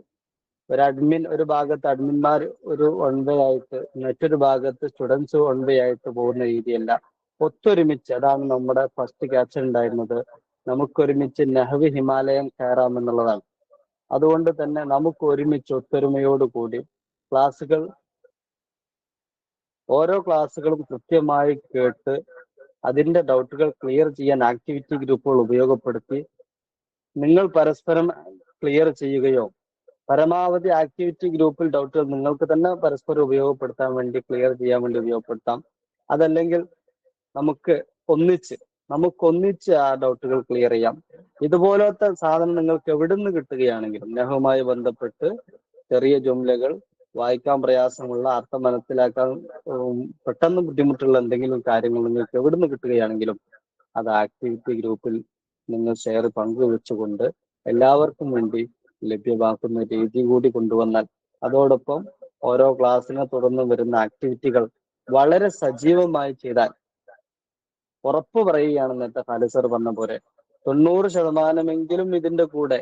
ഒരു ഭാഗത്ത് അഡ്മിന്മാർ ഒരു വൺവേ ആയിട്ട് മറ്റൊരു ഭാഗത്ത് സ്റ്റുഡൻസ് വൺവേ ആയിട്ട് പോകുന്ന രീതിയല്ല, ഒത്തൊരുമിച്ച്. അതാണ് നമ്മുടെ ഫസ്റ്റ് ക്യാപ്ഷൻ ഉണ്ടായിരുന്നത്, നമുക്കൊരുമിച്ച് നെഹ്വി ഹിമാലയം കയറാം എന്നുള്ളതാണ്. അതുകൊണ്ട് തന്നെ നമുക്ക് ഒരുമിച്ച് ഒത്തൊരുമയോടുകൂടി ഓരോ ക്ലാസ്സുകളും കൃത്യമായി കേട്ട് അതിന്റെ ഡൗട്ടുകൾ ക്ലിയർ ചെയ്യാൻ ആക്ടിവിറ്റി ഗ്രൂപ്പുകൾ ഉപയോഗപ്പെടുത്തി നിങ്ങൾ പരസ്പരം ക്ലിയർ ചെയ്യുകയോ, പരമാവധി ആക്ടിവിറ്റി ഗ്രൂപ്പിൽ ഡൗട്ടുകൾ നിങ്ങൾക്ക് തന്നെ പരസ്പരം ഉപയോഗപ്പെടുത്താൻ വേണ്ടി ക്ലിയർ ചെയ്യാൻ വേണ്ടി ഉപയോഗപ്പെടുത്താം. അതല്ലെങ്കിൽ നമുക്ക് ഒന്നിച്ച് ആ ഡൗട്ടുകൾ ക്ലിയർ ചെയ്യാം. ഇതുപോലത്തെ സാധനം നിങ്ങൾക്ക് എവിടുന്ന് കിട്ടുകയാണെങ്കിലും നെഹുമായി ബന്ധപ്പെട്ട് ചെറിയ ജുംലകൾ, വായിക്കാൻ പ്രയാസമുള്ള, അർത്ഥം മനസ്സിലാക്കാൻ പെട്ടെന്ന് ബുദ്ധിമുട്ടുള്ള എന്തെങ്കിലും കാര്യങ്ങൾ നിങ്ങൾക്ക് എവിടുന്ന് കിട്ടുകയാണെങ്കിലും അത് ആക്ടിവിറ്റി ഗ്രൂപ്പിൽ നിങ്ങൾ പങ്കുവെച്ചുകൊണ്ട് എല്ലാവർക്കും വേണ്ടി ലഭ്യമാക്കുന്ന രീതി കൂടി കൊണ്ടുവന്നാൽ, അതോടൊപ്പം ഓരോ ക്ലാസ്സിനെ തുടർന്ന് വരുന്ന ആക്ടിവിറ്റികൾ വളരെ സജീവമായി ചെയ്താൽ, ഉറപ്പ് പറയുകയാണ് നേരത്തെ ഖാലിദ് സർ പറഞ്ഞ പോലെ 90% ഇതിന്റെ കൂടെ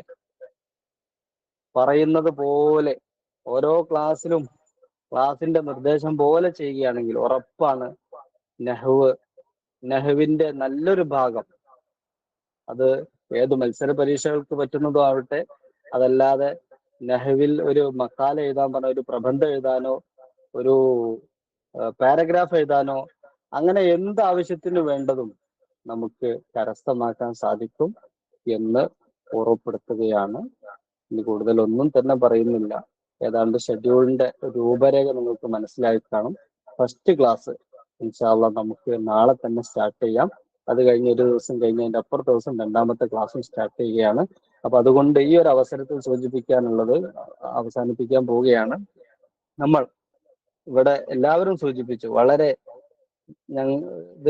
പറയുന്നത് പോലെ ഓരോ ക്ലാസ്സിന്റെ നിർദ്ദേശം പോലെ ചെയ്യുകയാണെങ്കിൽ ഉറപ്പാണ് നെഹ്വിന്റെ നല്ലൊരു ഭാഗം, അത് ഏത് മത്സര പരീക്ഷകൾക്ക് പറ്റുന്നതോ ആവട്ടെ, അതല്ലാതെ നെഹ്വിൽ ഒരു മക്കാല എഴുതാൻ പറഞ്ഞ ഒരു പ്രബന്ധം എഴുതാനോ ഒരു പാരഗ്രാഫ് എഴുതാനോ അങ്ങനെ എന്ത് ആവശ്യത്തിന് വേണ്ടതും നമുക്ക് കരസ്ഥമാക്കാൻ സാധിക്കും എന്ന് ഓർമ്മപ്പെടുത്തുകയാണ്. ഇനി കൂടുതലൊന്നും തന്നെ പറയുന്നില്ല. ഏതാണ്ട് ഷെഡ്യൂളിന്റെ രൂപരേഖ നിങ്ങൾക്ക് മനസ്സിലായി കാണും. ഫസ്റ്റ് ക്ലാസ് ഇൻഷാ അല്ലാഹ് നമുക്ക് നാളെ തന്നെ സ്റ്റാർട്ട് ചെയ്യാം. അത് കഴിഞ്ഞ് ഒരു ദിവസം കഴിഞ്ഞ് അതിന്റെ അപ്പുറത്തെ ദിവസം രണ്ടാമത്തെ ക്ലാസ്സും സ്റ്റാർട്ട് ചെയ്യുകയാണ്. അപ്പൊ അതുകൊണ്ട് ഈ ഒരു അവസരത്തിൽ സൂചിപ്പിക്കാനുള്ളത് അവസാനിപ്പിക്കാൻ പോവുകയാണ്. നമ്മൾ ഇവിടെ എല്ലാവരും സൂചിപ്പിച്ചു, വളരെ ഇത്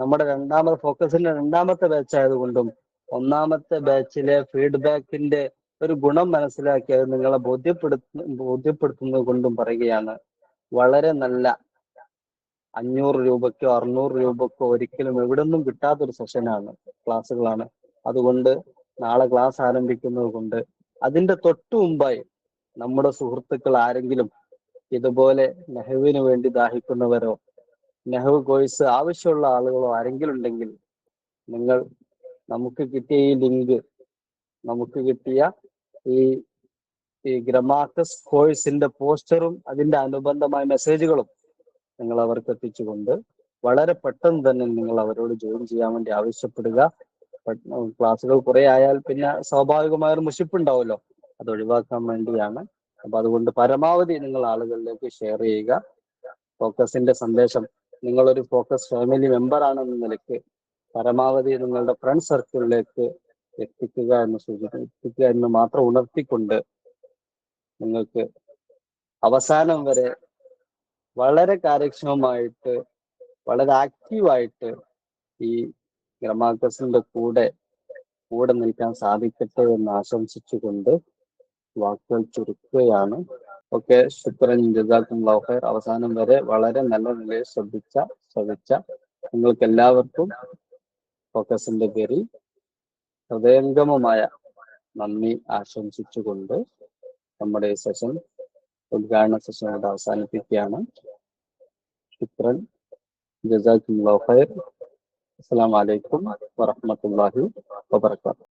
നമ്മുടെ രണ്ടാമത്തെ ഫോക്കസിന്റെ രണ്ടാമത്തെ ബാച്ച് ആയതുകൊണ്ടും ഒന്നാമത്തെ ബാച്ചിലെ ഫീഡ്ബാക്കിന്റെ ഒരു ഗുണം മനസ്സിലാക്കി അത് നിങ്ങളെ ബോധ്യപ്പെടുത്തുന്നത് കൊണ്ടും പറയുകയാണ്, വളരെ നല്ല 500 രൂപയ്ക്കോ 600 രൂപയ്ക്കോ ഒരിക്കലും എവിടുന്നും കിട്ടാത്തൊരു ക്ലാസ്സുകളാണ്. അതുകൊണ്ട് നാളെ ക്ലാസ് ആരംഭിക്കുന്നത് കൊണ്ട് അതിന്റെ തൊട്ടു മുമ്പായി നമ്മുടെ സുഹൃത്തുക്കൾ ആരെങ്കിലും ഇതുപോലെ നെഹ്വിന് വേണ്ടി ദാഹിക്കുന്നവരോ നെഹ്വ് കോഴ്സ് ആവശ്യമുള്ള ആളുകളോ ആരെങ്കിലും ഉണ്ടെങ്കിൽ നിങ്ങൾ നമുക്ക് കിട്ടിയ ഈ ലിങ്ക്, നമുക്ക് കിട്ടിയ ഈ ഗ്രമാക്കസ് കോഴ്സിന്റെ പോസ്റ്ററും അതിന്റെ അനുബന്ധമായ മെസ്സേജുകളും നിങ്ങൾ അവർക്ക് എത്തിച്ചുകൊണ്ട് വളരെ പെട്ടെന്ന് തന്നെ നിങ്ങൾ അവരോട് ജോയിൻ ചെയ്യാൻ വേണ്ടി ആവശ്യപ്പെടുക. ക്ലാസ്സുകൾ കുറെ ആയാൽ പിന്നെ സ്വാഭാവികമായ ഒരു മുഷിപ്പുണ്ടാവുമല്ലോ, അത് ഒഴിവാക്കാൻ വേണ്ടിയാണ്. അപ്പൊ അതുകൊണ്ട് പരമാവധി നിങ്ങൾ ആളുകളിലേക്ക് ഷെയർ ചെയ്യുക. ഫോക്കസിന്റെ സന്ദേശം നിങ്ങളൊരു ഫോക്കസ് ഫാമിലി മെമ്പർ ആണെന്ന നിലയ്ക്ക് പരമാവധി നിങ്ങളുടെ ഫ്രണ്ട് സർക്കിളിലേക്ക് എത്തിക്കുക എന്ന് മാത്രം ഉണർത്തിക്കൊണ്ട് നിങ്ങൾക്ക് അവസാനം വരെ വളരെ കാര്യക്ഷമമായിട്ട് വളരെ ആക്റ്റീവായിട്ട് ഈ ഗ്രമാക്കസിന്റെ കൂടെ നിൽക്കാൻ സാധിക്കട്ടെ എന്ന് ആശംസിച്ചുകൊണ്ട് വാക്കുകൾ ചുരുക്കുകയാണ്. ഓക്കെ, ശുക്രൻ, ജസാക്കുമുല്ലാഹു ഖൈർ. അവസാനം വരെ വളരെ നല്ല നിലയിൽ ശ്രദ്ധിച്ച നിങ്ങൾക്ക് എല്ലാവർക്കും ഫോക്കസിന്റെ പേരിൽ ഹൃദയംഗമമായ നന്ദി ആശംസിച്ചുകൊണ്ട് നമ്മുടെ ഈ ഉദ്ഘാടന സെഷൻ ഇവിടെ അവസാനിപ്പിക്കുകയാണ്. ശുക്രൻ, ജസാക്കുമുല്ലാഹു ഖൈർ. അസ്സലാമു അലൈക്കും വറഹ്മത്തുള്ളാഹി വബറകാതുഹു.